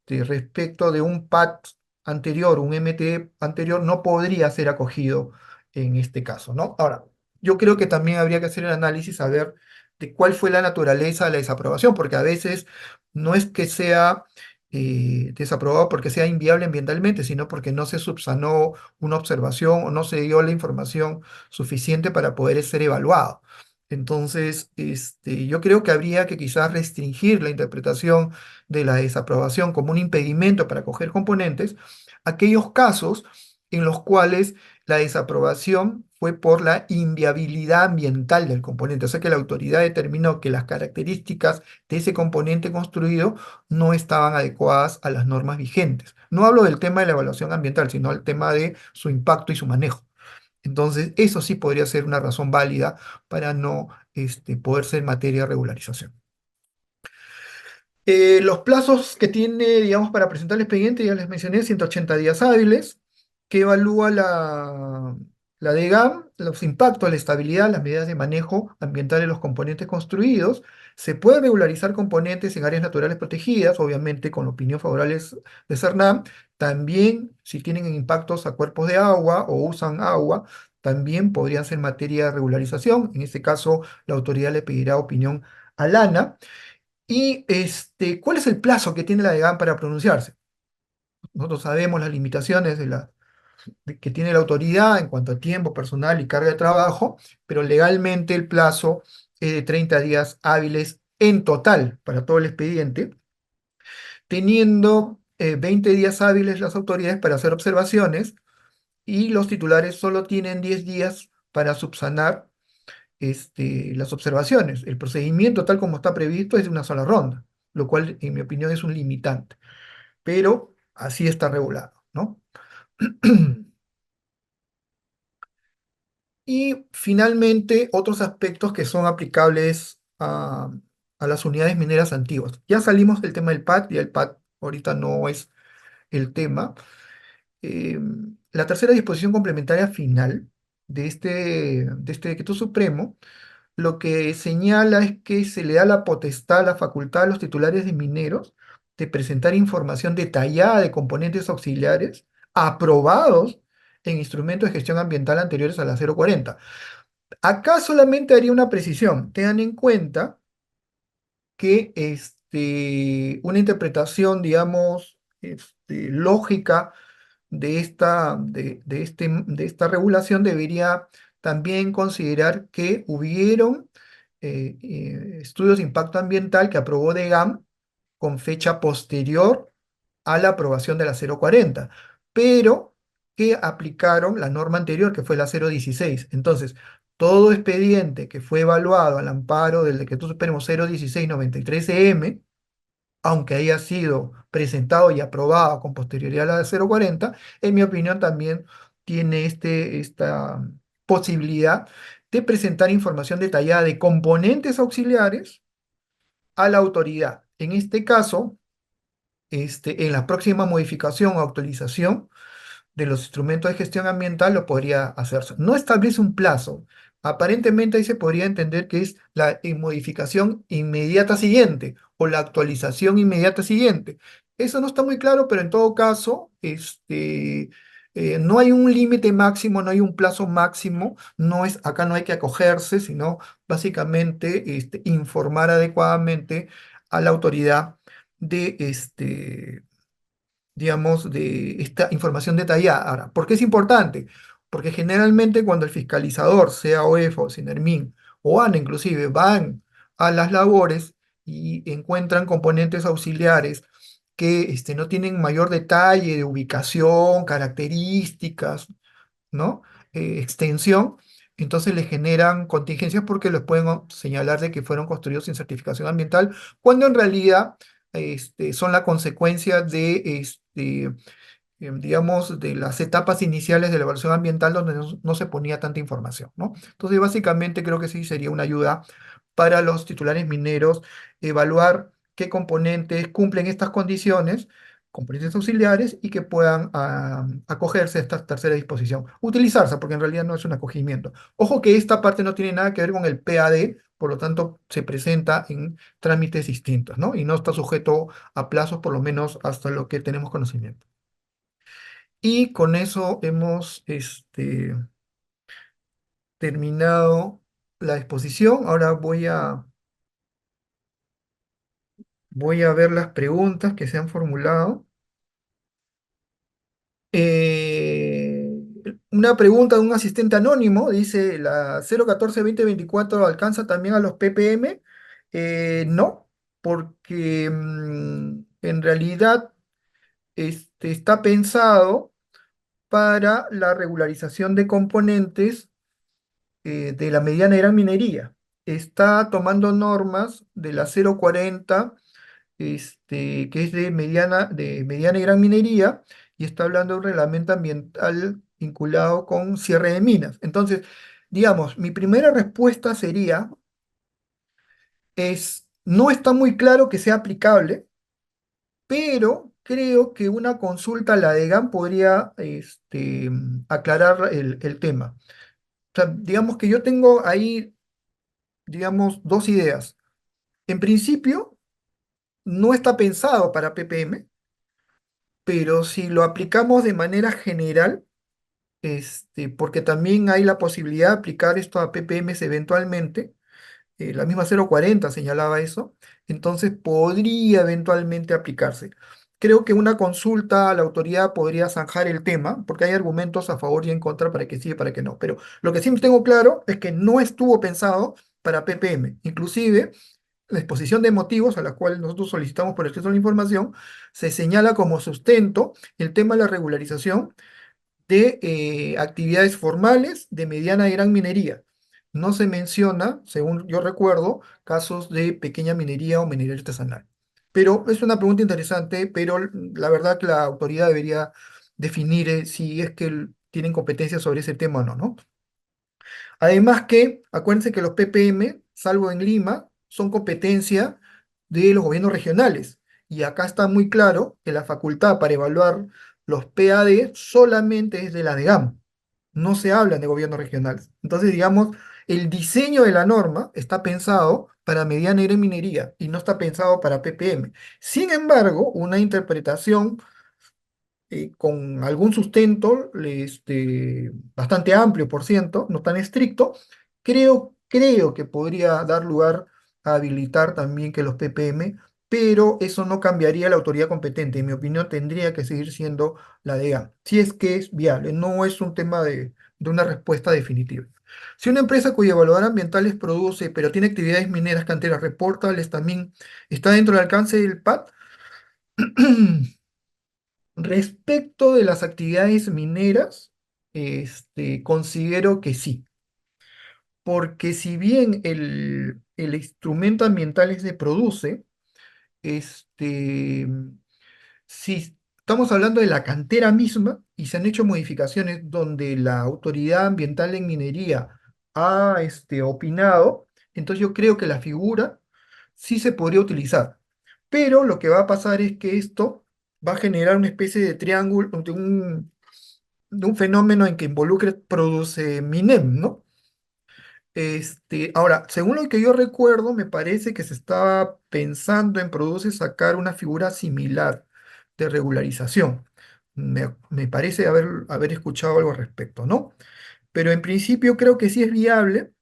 respecto de un PAT anterior, un MT anterior, no podría ser acogido en este caso, ¿no? Ahora, yo creo que también habría que hacer el análisis a ver de cuál fue la naturaleza de la desaprobación, porque a veces no es que sea desaprobado porque sea inviable ambientalmente, sino porque no se subsanó una observación o no se dio la información suficiente para poder ser evaluado. Entonces, yo creo que habría que quizás restringir la interpretación de la desaprobación como un impedimento para coger componentes, aquellos casos en los cuales la desaprobación fue por la inviabilidad ambiental del componente, o sea que la autoridad determinó que las características de ese componente construido no estaban adecuadas a las normas vigentes. No hablo del tema de la evaluación ambiental, sino el tema de su impacto y su manejo. Entonces, eso sí podría ser una razón válida para no poder ser materia de regularización. Los plazos que tiene, digamos, para presentar el expediente, ya les mencioné, 180 días hábiles, que evalúa la DGAM, los impactos, la estabilidad, las medidas de manejo ambiental de los componentes construidos. Se pueden regularizar componentes en áreas naturales protegidas, obviamente con la opinión favorable de CERNAM. También, si tienen impactos a cuerpos de agua o usan agua, también podrían ser materia de regularización. En este caso, la autoridad le pedirá opinión a Lana. Y ¿cuál es el plazo que tiene la DGAN para pronunciarse? Nosotros sabemos las limitaciones que tiene la autoridad en cuanto a tiempo, personal y carga de trabajo, pero legalmente el plazo es de 30 días hábiles en total para todo el expediente, teniendo 20 días hábiles las autoridades para hacer observaciones y los titulares solo tienen 10 días para subsanar las observaciones. El procedimiento tal como está previsto es de una sola ronda, lo cual en mi opinión es un limitante, pero así está regulado, ¿no? Y finalmente, otros aspectos que son aplicables a las unidades mineras antiguas. Ya salimos del tema del PAT, y el PAT ahorita no es el tema. La tercera disposición complementaria final de este decreto supremo lo que señala es que se le da la potestad, la facultad a los titulares de mineros de presentar información detallada de componentes auxiliares aprobados en instrumentos de gestión ambiental anteriores a la 040. Acá solamente haría una precisión. Tengan en cuenta que una interpretación, digamos, lógica de esta regulación debería también considerar que hubieron estudios de impacto ambiental que aprobó DEGAM con fecha posterior a la aprobación de la 040, pero que aplicaron la norma anterior, que fue la 016. Entonces, todo expediente que fue evaluado al amparo del Decreto Supremo 016-93-EM, aunque haya sido presentado y aprobado con posterioridad a la de 040, en mi opinión también tiene esta posibilidad de presentar información detallada de componentes auxiliares a la autoridad. En este caso, en la próxima modificación o actualización de los instrumentos de gestión ambiental lo podría hacerse. No establece un plazo. Aparentemente ahí se podría entender que es la modificación inmediata siguiente o la actualización inmediata siguiente. Eso no está muy claro, pero en todo caso, no hay un límite máximo, no hay un plazo máximo, acá no hay que acogerse, sino básicamente informar adecuadamente a la autoridad de digamos, de esta información detallada. Ahora, ¿por qué es importante? Porque generalmente cuando el fiscalizador, sea OEF o Sinermin o ANA inclusive, van a las labores y encuentran componentes auxiliares que no tienen mayor detalle de ubicación, características, ¿no? Extensión, entonces le generan contingencias porque los pueden señalar de que fueron construidos sin certificación ambiental, cuando en realidad son la consecuencia de, digamos, de las etapas iniciales de la evaluación ambiental donde no se ponía tanta información, ¿no? Entonces, básicamente creo que sí sería una ayuda para los titulares mineros evaluar qué componentes cumplen estas condiciones, componentes auxiliares, y que puedan acogerse a esta tercera disposición. Utilizarse, porque en realidad no es un acogimiento. Ojo que esta parte no tiene nada que ver con el PAD, por lo tanto se presenta en trámites distintos, ¿no? Y no está sujeto a plazos, por lo menos hasta lo que tenemos conocimiento. Y con eso hemos terminado la exposición. Ahora voy a ver las preguntas que se han formulado. Eh, una pregunta de un asistente anónimo, dice, ¿la 014-2024 alcanza también a los ppm? No, porque en realidad está pensado para la regularización de componentes de la mediana gran minería. Está tomando normas de la 040, que es de mediana y gran minería, y está hablando de un reglamento ambiental vinculado con cierre de minas. Entonces, digamos, mi primera respuesta sería, no está muy claro que sea aplicable, pero creo que una consulta a la DEGAM podría aclarar el tema. O sea, digamos que yo tengo ahí, digamos, dos ideas. En principio, no está pensado para ppm, pero si lo aplicamos de manera general, porque también hay la posibilidad de aplicar esto a ppms eventualmente, la misma 040 señalaba eso, entonces podría eventualmente aplicarse. Creo que una consulta a la autoridad podría zanjar el tema, porque hay argumentos a favor y en contra para que sí y para que no. Pero lo que sí tengo claro es que no estuvo pensado para ppm. Inclusive, la exposición de motivos a la cual nosotros solicitamos por escrito la información, se señala como sustento el tema de la regularización de actividades formales de mediana y gran minería. No se menciona, según yo recuerdo, casos de pequeña minería o minería artesanal. Pero es una pregunta interesante, pero la verdad que la autoridad debería definir si es que tienen competencia sobre ese tema o no, ¿no? Además que, acuérdense que los ppm, salvo en Lima, son competencia de los gobiernos regionales. Y acá está muy claro que la facultad para evaluar los PAD solamente es de la DEGAM. No se hablan de gobiernos regionales. Entonces, digamos, El diseño de la norma está pensado para mediana y minería y no está pensado para ppm. Sin embargo, una interpretación con algún sustento bastante amplio, por ciento, no tan estricto, creo que podría dar lugar a habilitar también que los ppm, pero eso no cambiaría la autoridad competente. En mi opinión, tendría que seguir siendo la DEA, si es que es viable, no es un tema de una respuesta definitiva. Si una empresa cuya evaluador ambientales produce, pero tiene actividades mineras, canteras, reporta al también está dentro del alcance del PAT. Respecto de las actividades mineras, considero que sí, porque si bien el instrumento ambiental se produce, este, si estamos hablando de la cantera misma y se han hecho modificaciones donde la autoridad ambiental en minería ha opinado, entonces yo creo que la figura sí se podría utilizar. Pero lo que va a pasar es que esto va a generar una especie de triángulo, de un fenómeno en que involucre, produce Minem, ¿no? Ahora, según lo que yo recuerdo, me parece que se estaba pensando en Produce sacar una figura similar de regularización. Me parece haber escuchado algo al respecto, ¿no? Pero en principio creo que sí es viable,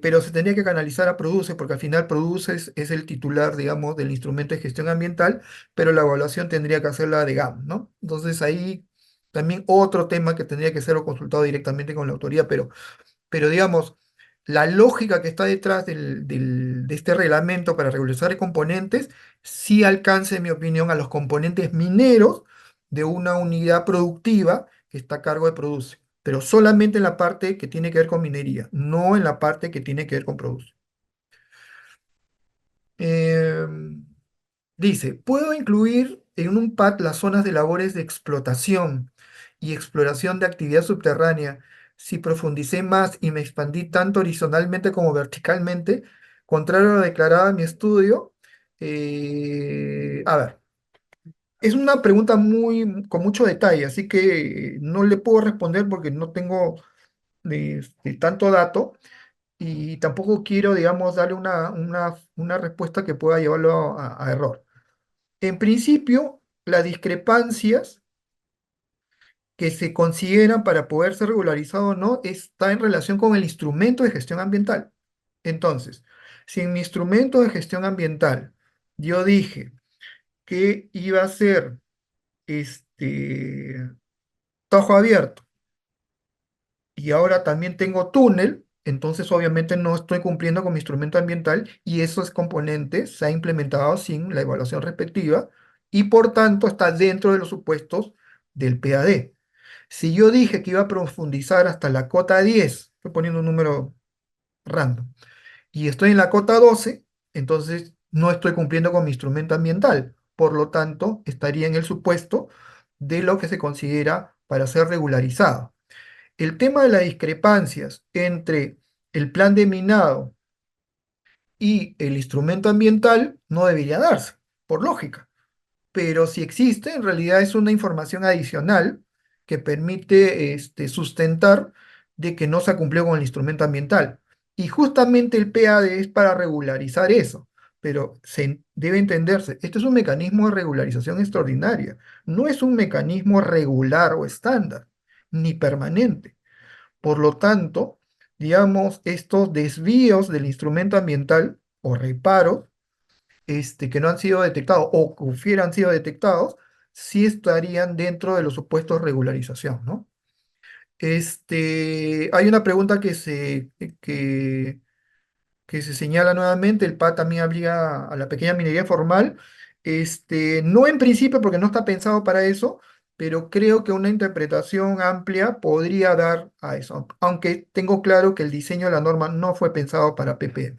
pero se tendría que canalizar a Produce, porque al final Produce es el titular, digamos, del instrumento de gestión ambiental, pero la evaluación tendría que hacerla de GAM, ¿no? Entonces ahí también otro tema que tendría que ser consultado directamente con la autoría, pero digamos, la lógica que está detrás de este reglamento para regularizar componentes sí alcanza, en mi opinión, a los componentes mineros de una unidad productiva que está a cargo de Produce, pero solamente en la parte que tiene que ver con minería, no en la parte que tiene que ver con Produce. Em, Dice, ¿puedo incluir en un PAT las zonas de labores de explotación y exploración de actividad subterránea si profundicé más y me expandí tanto horizontalmente como verticalmente, contrario a lo declarado en mi estudio? A ver, es una pregunta con mucho detalle, así que no le puedo responder porque no tengo tanto dato y tampoco quiero, digamos, darle una respuesta que pueda llevarlo a error. En principio, las discrepancias que se consideran para poder ser regularizado o no está en relación con el instrumento de gestión ambiental. Entonces, si en mi instrumento de gestión ambiental yo dije que iba a ser tajo abierto y ahora también tengo túnel, entonces obviamente no estoy cumpliendo con mi instrumento ambiental y esos componentes se han implementado sin la evaluación respectiva y por tanto está dentro de los supuestos del PAD. Si yo dije que iba a profundizar hasta la cota 10, estoy poniendo un número random, y estoy en la cota 12, entonces no estoy cumpliendo con mi instrumento ambiental. Por lo tanto, estaría en el supuesto de lo que se considera para ser regularizado. El tema de las discrepancias entre el plan de minado y el instrumento ambiental no debería darse, por lógica. Pero si existe, en realidad es una información adicional que permite sustentar de que no se ha cumplido con el instrumento ambiental. Y justamente el PAD es para regularizar eso, pero se debe entenderse, este es un mecanismo de regularización extraordinaria, no es un mecanismo regular o estándar, ni permanente. Por lo tanto, digamos, estos desvíos del instrumento ambiental o reparos que no han sido detectados o que hubieran sido detectados, sí estarían dentro de los supuestos de regularización, ¿no? Hay una pregunta que se señala nuevamente, el PA también obliga a la pequeña minería formal, no en principio porque no está pensado para eso, pero creo que una interpretación amplia podría dar a eso, aunque tengo claro que el diseño de la norma no fue pensado para ppm.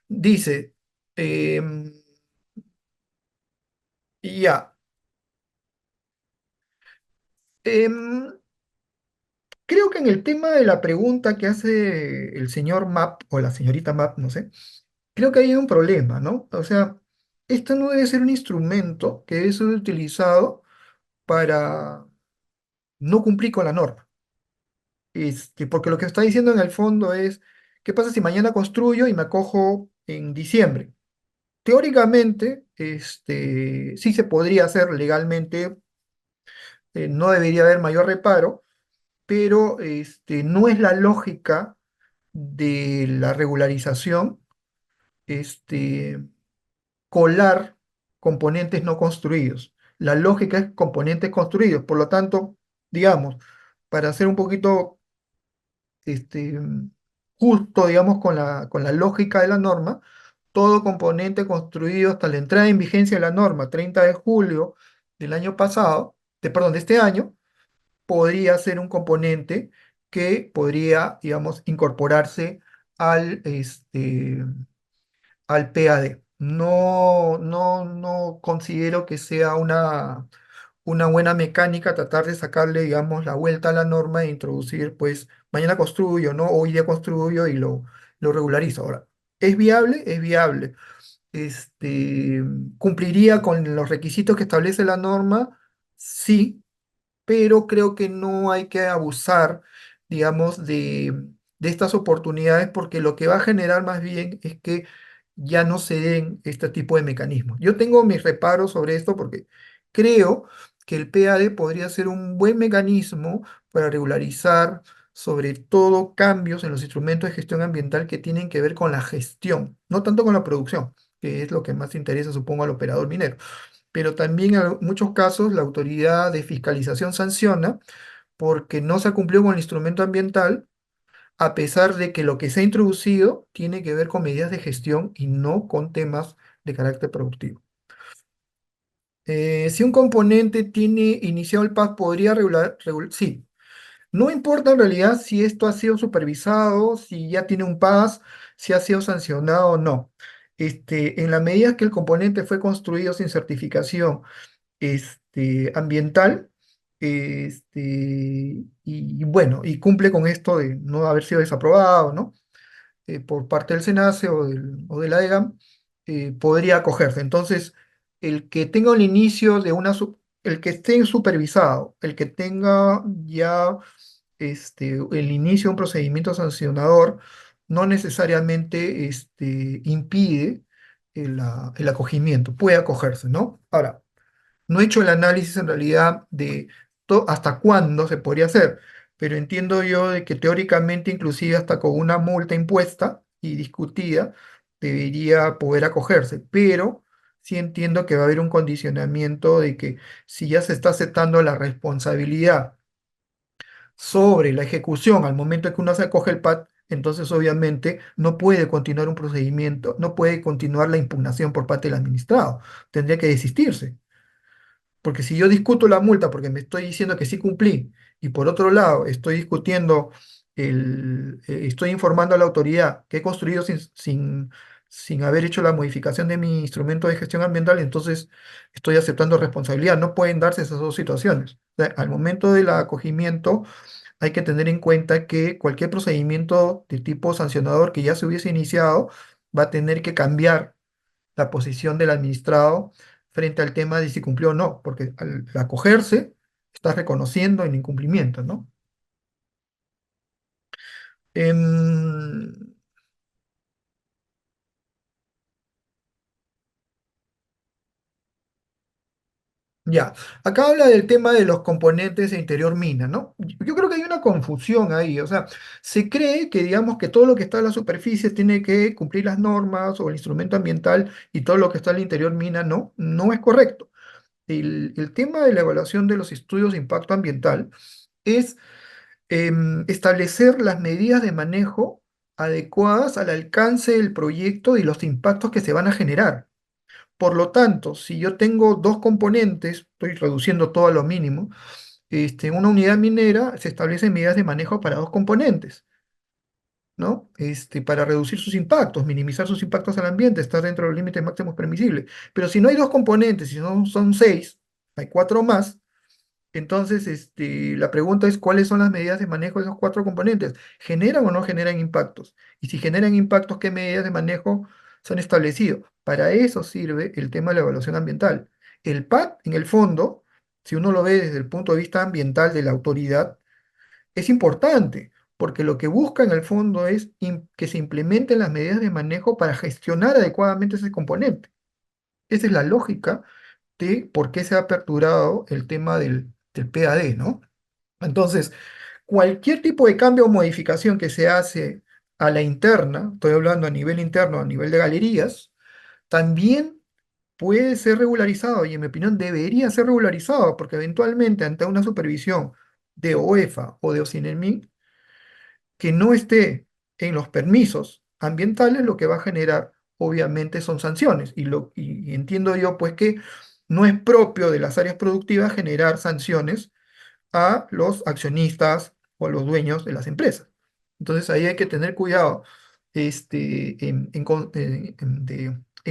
Dice, em, ya, em, creo que en el tema de la pregunta que hace el señor Map o la señorita Map, no sé, creo que hay un problema, ¿no? O sea, esto no debe ser un instrumento que debe ser utilizado para no cumplir con la norma. Porque lo que está diciendo en el fondo es, ¿qué pasa si mañana construyo y me acojo en diciembre? Teóricamente, sí se podría hacer legalmente, no debería haber mayor reparo, pero no es la lógica de la regularización, este, colar componentes no construidos. La lógica es componentes construidos. Por lo tanto, digamos, para hacer un poquito este, justo, digamos, con la lógica de la norma, todo componente construido hasta la entrada en vigencia de la norma, 30 de julio del año pasado, perdón, de este año, podría ser un componente que podría, digamos, incorporarse al, al PAD. No considero que sea una buena mecánica tratar de sacarle, digamos, la vuelta a la norma e introducir, pues, mañana construyo, ¿no? Hoy día construyo y lo regularizo. Ahora, ¿es viable? Es viable. Este, ¿Cumpliría con los requisitos que establece la norma? Sí, pero creo que no hay que abusar, digamos, de estas oportunidades porque lo que va a generar más bien es que ya no se den este tipo de mecanismos. Yo tengo mis reparos sobre esto porque creo que el PAD podría ser un buen mecanismo para regularizar sobre todo cambios en los instrumentos de gestión ambiental que tienen que ver con la gestión, no tanto con la producción, que es lo que más interesa, supongo, al operador minero, pero también en muchos casos la autoridad de fiscalización sanciona porque no se ha cumplido con el instrumento ambiental, a pesar de que lo que se ha introducido tiene que ver con medidas de gestión y no con temas de carácter productivo. Si un componente tiene iniciado el PAS, podría sí. No importa en realidad si esto ha sido supervisado, si ya tiene un PAS, si ha sido sancionado o no. En la medida que el componente fue construido sin certificación ambiental, y bueno, y cumple con esto de no haber sido desaprobado, ¿no? Por parte del SENACE o de la EGAM, podría acogerse. Entonces, el que tenga el inicio de el que esté supervisado, el que tenga ya el inicio de un procedimiento sancionador, no necesariamente impide el acogimiento, puede acogerse, ¿no? Ahora, no he hecho el análisis en realidad de hasta cuándo se podría hacer, pero entiendo yo de que teóricamente, inclusive hasta con una multa impuesta y discutida, debería poder acogerse, pero sí entiendo que va a haber un condicionamiento de que si ya se está aceptando la responsabilidad sobre la ejecución al momento en que uno se acoge el PAD, entonces obviamente no puede continuar un procedimiento, no puede continuar la impugnación por parte del administrado, tendría que desistirse. Porque si yo discuto la multa porque me estoy diciendo que sí cumplí y por otro lado estoy discutiendo, estoy informando a la autoridad que he construido sin haber hecho la modificación de mi instrumento de gestión ambiental, entonces estoy aceptando responsabilidad. No pueden darse esas dos situaciones. O sea, al momento del acogimiento hay que tener en cuenta que cualquier procedimiento de tipo sancionador que ya se hubiese iniciado va a tener que cambiar la posición del administrado frente al tema de si cumplió o no, porque al acogerse está reconociendo el incumplimiento, ¿no? Em, ya, acá habla del tema de los componentes de interior mina, ¿no? Yo creo que hay una confusión ahí, o sea, se cree que digamos que todo lo que está en la superficie tiene que cumplir las normas o el instrumento ambiental y todo lo que está en el interior mina, no, no es correcto. El tema de la evaluación de los estudios de impacto ambiental es establecer las medidas de manejo adecuadas al alcance del proyecto y los impactos que se van a generar. Por lo tanto, si yo tengo dos componentes, estoy reduciendo todo a lo mínimo, en una unidad minera se establecen medidas de manejo para dos componentes, ¿no? Para reducir sus impactos, minimizar sus impactos al ambiente, estar dentro de los límites máximos permisibles. Pero si no hay dos componentes, si no son seis, hay cuatro más. Entonces, la pregunta es, ¿cuáles son las medidas de manejo de esos cuatro componentes? ¿Generan o no generan impactos? Y si generan impactos, ¿qué medidas de manejo se han establecido? Para eso sirve el tema de la evaluación ambiental. El PAD, en el fondo, si uno lo ve desde el punto de vista ambiental de la autoridad, Es importante, porque lo que busca en el fondo es que se implementen las medidas de manejo para gestionar adecuadamente ese componente. Esa es la lógica de por qué se ha aperturado el tema del PAD, ¿no? Entonces, cualquier tipo de cambio o modificación que se hace a la interna, estoy hablando a nivel interno, a nivel de galerías, también puede ser regularizado y en mi opinión debería ser regularizado porque eventualmente ante una supervisión de OEFA o de OCINELMIN que no esté en los permisos ambientales, lo que va a generar obviamente son sanciones y entiendo yo pues que no es propio de las áreas productivas generar sanciones a los accionistas o a los dueños de las empresas. Entonces ahí hay que tener cuidado en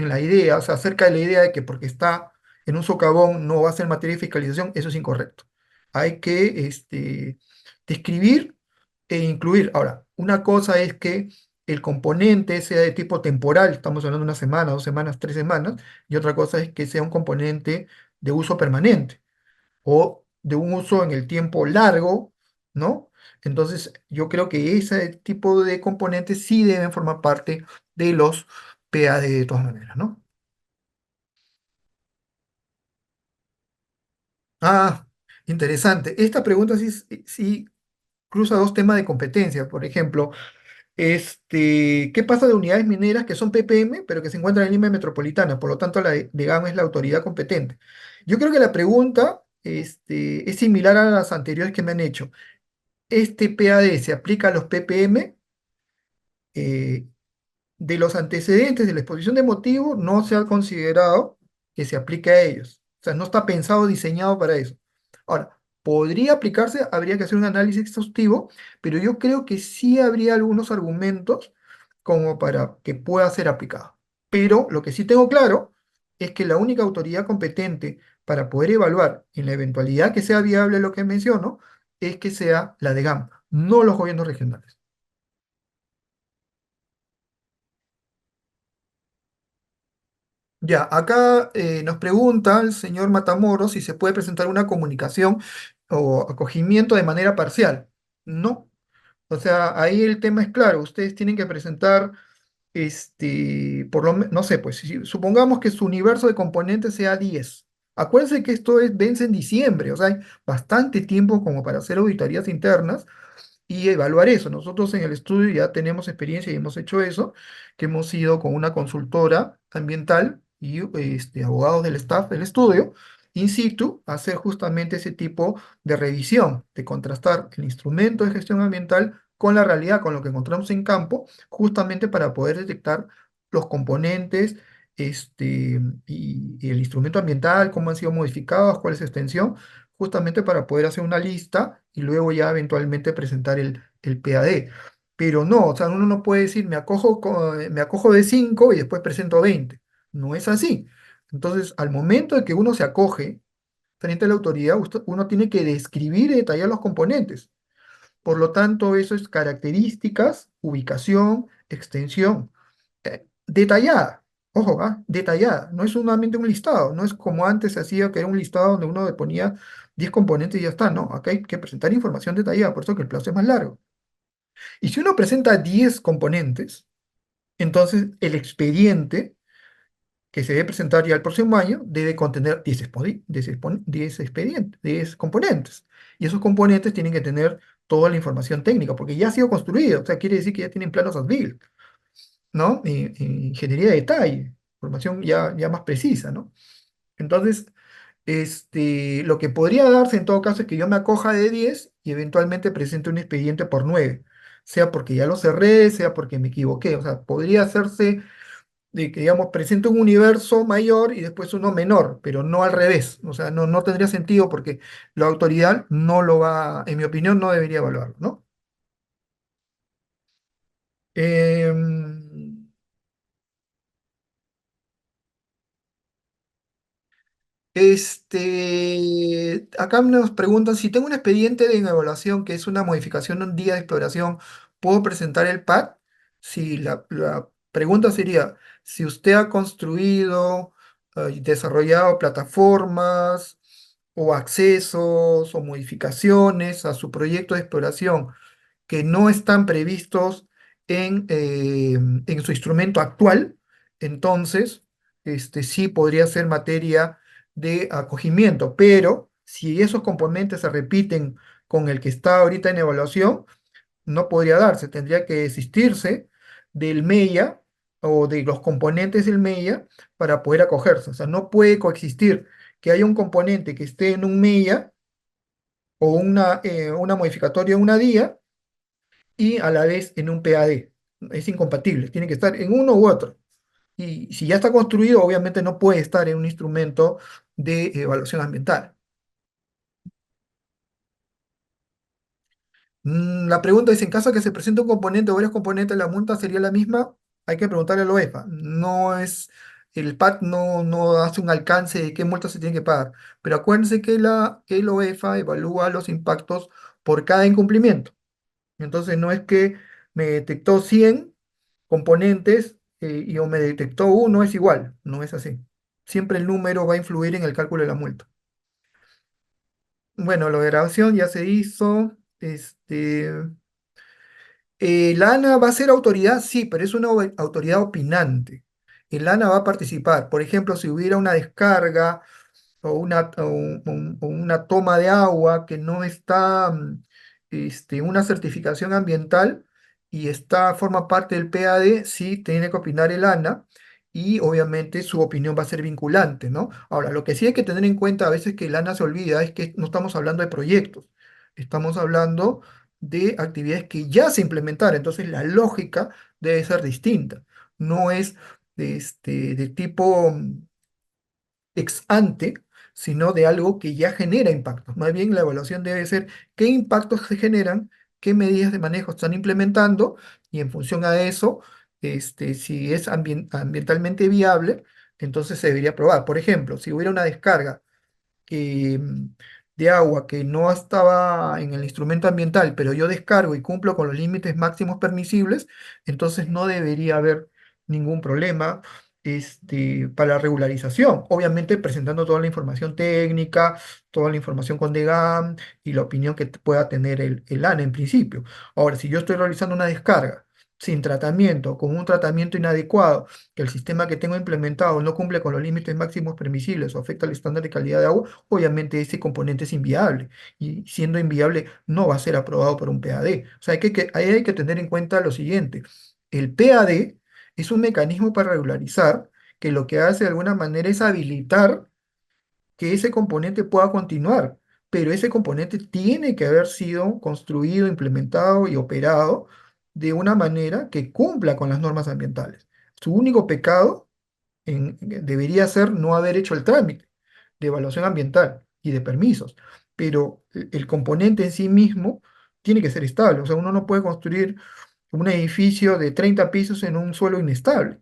la idea, o sea, acerca de la idea de que porque está en un socavón no va a ser materia de fiscalización, eso es incorrecto. Hay que describir e incluir. Ahora, una cosa es que el componente sea de tipo temporal, estamos hablando de una semana, 2 semanas, 3 semanas, y otra cosa es que sea un componente de uso permanente o de un uso en el tiempo largo, ¿no? Entonces, yo creo que ese tipo de componentes sí deben formar parte de los PAD de todas maneras, ¿no? Ah, interesante. Esta pregunta sí, sí cruza dos temas de competencia. Por ejemplo, ¿qué pasa de unidades mineras que son ppm, pero que se encuentran en Lima metropolitana? Por lo tanto, la DGAM es la autoridad competente. Yo creo que la pregunta, es similar a las anteriores que me han hecho. Este PAD se aplica a los ppm. eh, de los antecedentes de la exposición de motivo, no se ha considerado que se aplique a ellos. O sea, no está pensado, diseñado para eso. Ahora, podría aplicarse, habría que hacer un análisis exhaustivo, pero yo creo que sí habría algunos argumentos como para que pueda ser aplicado. Pero lo que sí tengo claro es que la única autoridad competente para poder evaluar en la eventualidad que sea viable lo que menciono es que sea la de GAM, no los gobiernos regionales. Ya, acá nos pregunta el señor Matamoros si se puede presentar una comunicación o acogimiento de manera parcial. No, o sea, ahí el tema es claro, ustedes tienen que presentar, no sé, pues supongamos que su universo de componentes sea 10. Acuérdense que vence en diciembre, o sea, hay bastante tiempo como para hacer auditorías internas y evaluar eso. Nosotros en el estudio ya tenemos experiencia y hemos hecho eso, que hemos ido con una consultora ambiental y abogados del staff del estudio, in situ, a hacer justamente ese tipo de revisión, de contrastar el instrumento de gestión ambiental con la realidad, con lo que encontramos en campo, justamente para poder detectar los componentes y el instrumento ambiental, cómo han sido modificados, cuál es su extensión, justamente para poder hacer una lista y luego ya eventualmente presentar el PAD. Pero no, o sea, uno no puede decir me acojo de 5 y después presento 20. No es así. Entonces, al momento de que uno se acoge frente a la autoridad, uno tiene que describir y detallar los componentes. Por lo tanto, eso es características, ubicación, extensión, detallada. Ojo, detallada. No es solamente un listado. No es como antes se hacía, que era un listado donde uno le ponía 10 componentes y ya está. No, acá hay que presentar información detallada, por eso que el plazo es más largo. Y si uno presenta 10 componentes, entonces el expediente que se debe presentar ya el próximo año debe contener 10 expedientes, 10 componentes. Y esos componentes tienen que tener toda la información técnica, porque ya ha sido construido, o sea, quiere decir que ya tienen planos as-built, ¿no? Y ingeniería de detalle, información ya más precisa, ¿no? Entonces, lo que podría darse en todo caso es que yo me acoja de 10 y eventualmente presente un expediente por 9, sea porque ya lo cerré, sea porque me equivoqué, o sea, podría hacerse de que, digamos, presente un universo mayor y después uno menor, pero no al revés, o sea, no tendría sentido porque la autoridad no lo va, en mi opinión, no debería evaluarlo, ¿no? Em, Acá nos preguntan si tengo un expediente de evaluación que es una modificación de un día de exploración, ¿puedo presentar el PAD? Si la pregunta sería, si usted ha construido y desarrollado plataformas o accesos o modificaciones a su proyecto de exploración que no están previstos en su instrumento actual, entonces sí podría ser materia de acogimiento, pero si esos componentes se repiten con el que está ahorita en evaluación, no podría darse, tendría que desistirse del MEIA o de los componentes del MEIA para poder acogerse. O sea, no puede coexistir que haya un componente que esté en un MEIA o una modificatoria, una DIA, y a la vez en un PAD. Es incompatible, tiene que estar en uno u otro. Y si ya está construido, obviamente no puede estar en un instrumento de evaluación ambiental. La pregunta es, en caso de que se presente un componente o varios componentes, ¿la multa sería la misma? Hay que preguntarle a la OEFA. No es, el PAC no hace un alcance de qué multa se tiene que pagar. Pero acuérdense que la OEFA evalúa los impactos por cada incumplimiento. Entonces no es que me detectó 100 componentes y o me detectó uno, es igual. No es así. Siempre el número va a influir en el cálculo de la multa. Bueno, la grabación ya se hizo. El ANA va a ser autoridad, sí, pero es una autoridad opinante. El ANA va a participar. Por ejemplo, si hubiera una descarga o una toma de agua que no está una certificación ambiental y forma parte del PAD, sí tiene que opinar el ANA y obviamente su opinión va a ser vinculante, ¿no? Ahora, lo que sí hay que tener en cuenta a veces que el ANA se olvida es que no estamos hablando de proyectos, estamos hablando de actividades que ya se implementaron, entonces la lógica debe ser distinta, no es de tipo ex ante, sino de algo que ya genera impactos. Más bien la evaluación debe ser qué impactos se generan, qué medidas de manejo están implementando y en función a eso, si es ambientalmente viable, entonces se debería aprobar. Por ejemplo, si hubiera una descarga que, de agua que no estaba en el instrumento ambiental, pero yo descargo y cumplo con los límites máximos permisibles, entonces no debería haber ningún problema para la regularización. Obviamente presentando toda la información técnica, toda la información con DEGAM y la opinión que pueda tener el ANA en principio. Ahora, si yo estoy realizando una descarga sin tratamiento, con un tratamiento inadecuado, que el sistema que tengo implementado no cumple con los límites máximos permisibles o afecta el estándar de calidad de agua, obviamente ese componente es inviable y siendo inviable no va a ser aprobado por un PAD. O sea, ahí hay que tener en cuenta lo siguiente. El PAD es un mecanismo para regularizar que lo que hace de alguna manera es habilitar que ese componente pueda continuar, pero ese componente tiene que haber sido construido, implementado y operado de una manera que cumpla con las normas ambientales. Su único pecado debería ser no haber hecho el trámite de evaluación ambiental y de permisos, pero el componente en sí mismo tiene que ser estable. O sea, uno no puede construir un edificio de 30 pisos en un suelo inestable.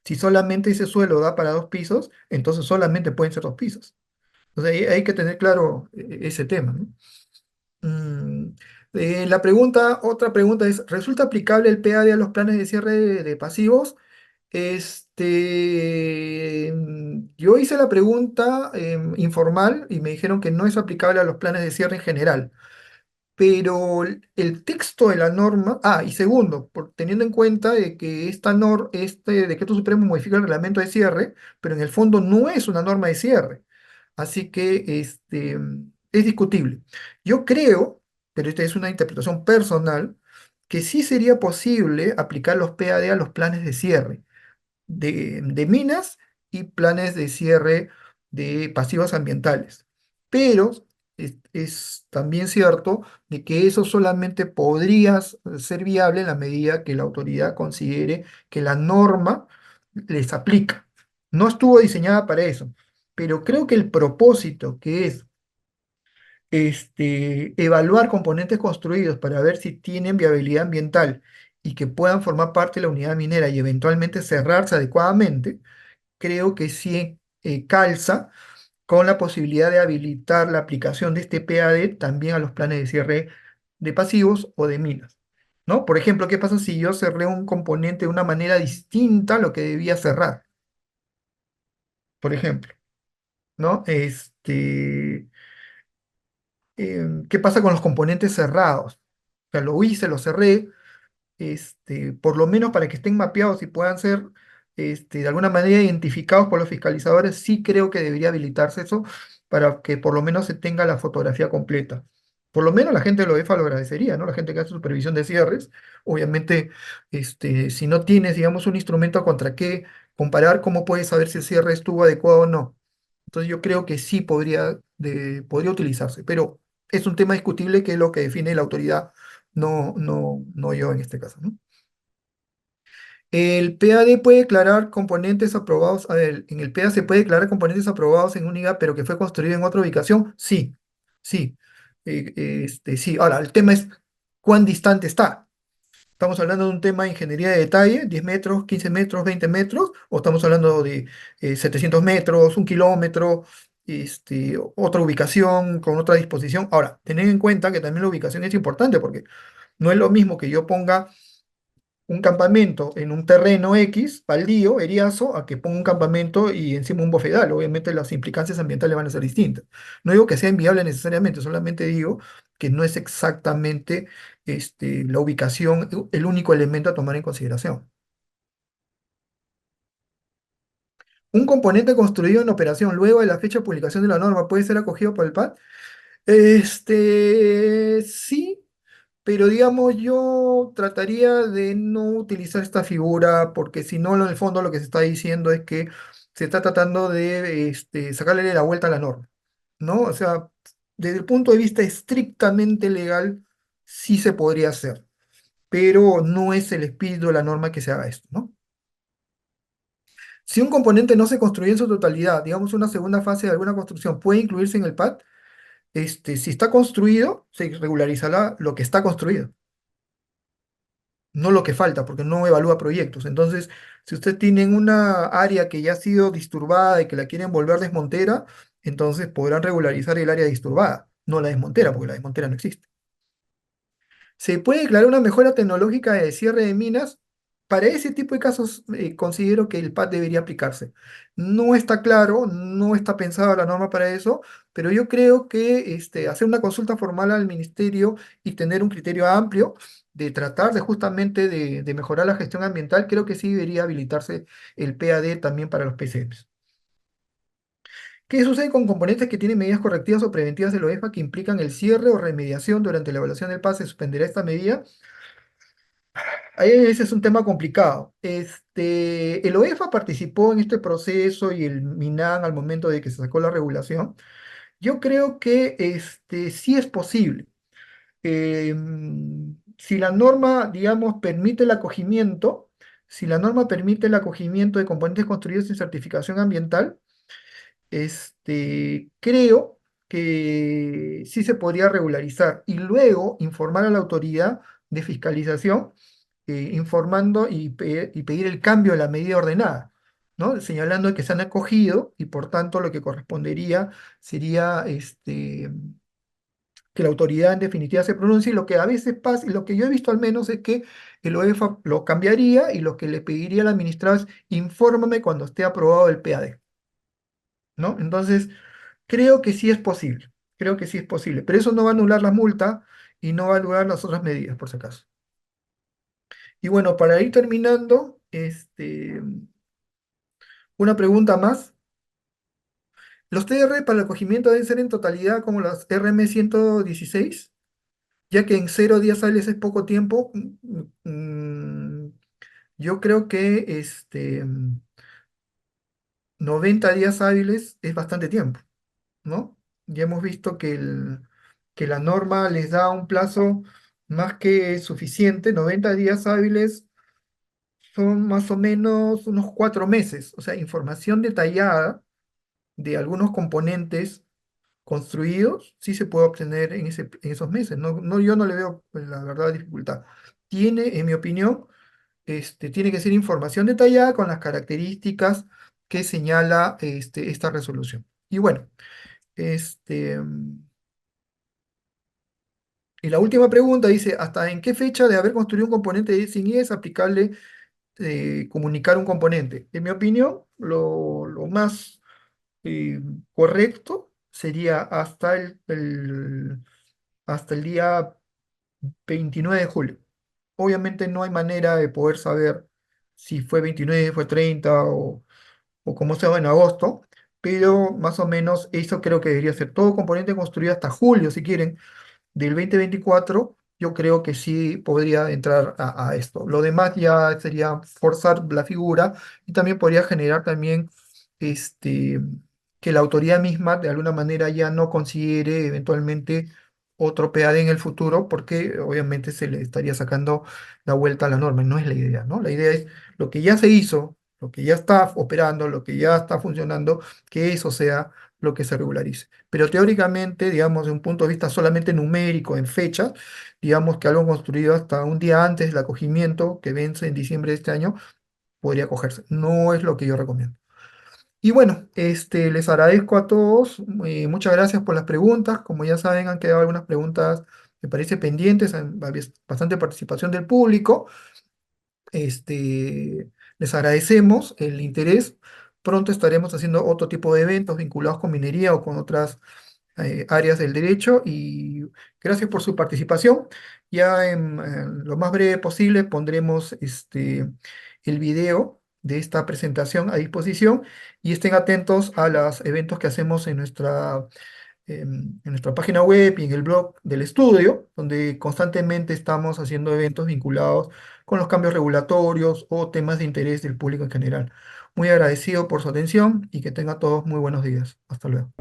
Si solamente ese suelo da para 2 pisos, entonces solamente pueden ser 2 pisos. Entonces hay que tener claro ese tema, ¿no? Mm, otra pregunta es, ¿resulta aplicable el PAD a los planes de cierre de pasivos? Yo hice la pregunta informal y me dijeron que no es aplicable a los planes de cierre en general, pero el texto de la norma, y segundo, teniendo en cuenta de que este decreto supremo modifica el reglamento de cierre, pero en el fondo no es una norma de cierre, así que es discutible. Yo creo, pero esta es una interpretación personal, que sí sería posible aplicar los PAD a los planes de cierre de minas y planes de cierre de pasivos ambientales. Pero es también cierto de que eso solamente podría ser viable en la medida que la autoridad considere que la norma les aplica. No estuvo diseñada para eso, pero creo que el propósito que es evaluar componentes construidos para ver si tienen viabilidad ambiental y que puedan formar parte de la unidad minera y eventualmente cerrarse adecuadamente, creo que sí calza con la posibilidad de habilitar la aplicación de este PAD también a los planes de cierre de pasivos o de minas, ¿no? Por ejemplo, ¿qué pasa si yo cerré un componente de una manera distinta a lo que debía cerrar? Por ejemplo. ¿no? ¿Qué pasa con los componentes cerrados? O sea, lo hice, lo cerré, por lo menos para que estén mapeados y puedan ser de alguna manera identificados por los fiscalizadores, sí creo que debería habilitarse eso para que por lo menos se tenga la fotografía completa. Por lo menos la gente de la OEFA lo agradecería, ¿no? La gente que hace supervisión de cierres. Obviamente, si no tienes, digamos, un instrumento contra qué comparar, ¿cómo puedes saber si el cierre estuvo adecuado o no? Entonces yo creo que sí podría utilizarse, pero es un tema discutible que es lo que define la autoridad, no yo en este caso, ¿no? El PAD puede declarar componentes aprobados. A ver, en el PA se puede declarar componentes aprobados en unidad, pero que fue construido en otra ubicación. Sí, sí. Sí. Ahora, el tema es cuán distante está. ¿Estamos hablando de un tema de ingeniería de detalle, 10 metros, 15 metros, 20 metros? ¿O estamos hablando de 700 metros, 1 kilómetro, otra ubicación con otra disposición? Ahora, tened en cuenta que también la ubicación es importante porque no es lo mismo que yo ponga un campamento en un terreno X, baldío, eriazo, a que ponga un campamento y encima un bofedal. Obviamente las implicancias ambientales van a ser distintas. No digo que sea inviable necesariamente, solamente digo que no es exactamente la ubicación el único elemento a tomar en consideración. Un componente construido en operación luego de la fecha de publicación de la norma puede ser acogido por el PAD. Sí, pero digamos, yo trataría de no utilizar esta figura porque si no, en el fondo lo que se está diciendo es que se está tratando de sacarle la vuelta a la norma, ¿no? O sea, desde el punto de vista estrictamente legal, sí se podría hacer, pero no es el espíritu de la norma que se haga esto, ¿no? Si un componente no se construye en su totalidad, digamos una segunda fase de alguna construcción, puede incluirse en el PAD. Si está construido, se regularizará lo que está construido, no lo que falta, porque no evalúa proyectos. Entonces, si usted tiene una área que ya ha sido disturbada y que la quieren volver desmontera, entonces podrán regularizar el área disturbada, no la desmontera, porque la desmontera no existe. ¿Se puede declarar una mejora tecnológica de cierre de minas? Para ese tipo de casos, considero que el PAD debería aplicarse. No está claro, no está pensada la norma para eso, pero yo creo que hacer una consulta formal al ministerio y tener un criterio amplio de tratar de justamente de mejorar la gestión ambiental, creo que sí debería habilitarse el PAD también para los PCMs. ¿Qué sucede con componentes que tienen medidas correctivas o preventivas de la OEFA que implican el cierre o remediación durante la evaluación del PAD? ¿Se suspenderá esta medida? Ahí ese es un tema complicado. El OEFA participó en este proceso y el MINAN al momento de que se sacó la regulación. Yo creo que sí es posible. Si la norma, digamos, permite el acogimiento, si la norma permite el acogimiento de componentes construidos sin certificación ambiental, creo que sí se podría regularizar y luego informar a la autoridad de fiscalización informando y pedir el cambio de la medida ordenada, ¿no? Señalando que se han acogido y por tanto lo que correspondería sería que la autoridad en definitiva se pronuncie. Y lo que a veces pasa, y lo que yo he visto al menos es que el OEFA lo cambiaría y lo que le pediría al administrador es infórmame cuando esté aprobado el PAD, ¿no? Entonces, creo que sí es posible, creo que sí es posible, pero eso no va a anular la multa y no va a anular las otras medidas, por si acaso. Y bueno, para ir terminando, una pregunta más. ¿Los TR para el acogimiento deben ser en totalidad como las RM-116? Ya que en 0 días hábiles es poco tiempo. Yo creo que 90 días hábiles es bastante tiempo, ¿no? Ya hemos visto que la norma les da un plazo más que suficiente. 90 días hábiles son más o menos unos 4 meses. O sea, información detallada de algunos componentes construidos, sí se puede obtener en esos meses. Yo no le veo, pues, la verdad, dificultad. Tiene, en mi opinión, tiene que ser información detallada con las características que señala esta resolución. Y bueno, y la última pregunta dice, ¿hasta en qué fecha de haber construido un componente de sin I es aplicable comunicar un componente? En mi opinión, lo más eh, correcto sería hasta el día 29 de julio. Obviamente no hay manera de poder saber si fue 29, fue 30 o como sea en agosto, pero más o menos eso creo que debería ser todo componente construido hasta julio, si quieren, del 2024. Yo creo que sí podría entrar a esto. Lo demás ya sería forzar la figura y también podría generar también este, que la autoridad misma de alguna manera ya no considere eventualmente otro PAD en el futuro, porque obviamente se le estaría sacando la vuelta a la norma, y no es la idea, ¿no? La idea es lo que ya se hizo, lo que ya está operando, lo que ya está funcionando, que eso sea lo que se regularice. Pero teóricamente, digamos, de un punto de vista solamente numérico, en fechas, digamos que algo construido hasta un día antes del acogimiento, que vence en diciembre de este año, podría acogerse. No es lo que yo recomiendo. Y bueno, les agradezco a todos. Muchas gracias por las preguntas. Como ya saben, han quedado algunas preguntas, me parece, pendientes. Había bastante participación del público. Les agradecemos el interés. Pronto estaremos haciendo otro tipo de eventos vinculados con minería o con otras áreas del derecho, y gracias por su participación. Ya en lo más breve posible pondremos el video de esta presentación a disposición, y estén atentos a los eventos que hacemos en nuestra página web y en el blog del estudio, donde constantemente estamos haciendo eventos vinculados con los cambios regulatorios o temas de interés del público en general. Muy agradecido por su atención y que tengan todos muy buenos días. Hasta luego.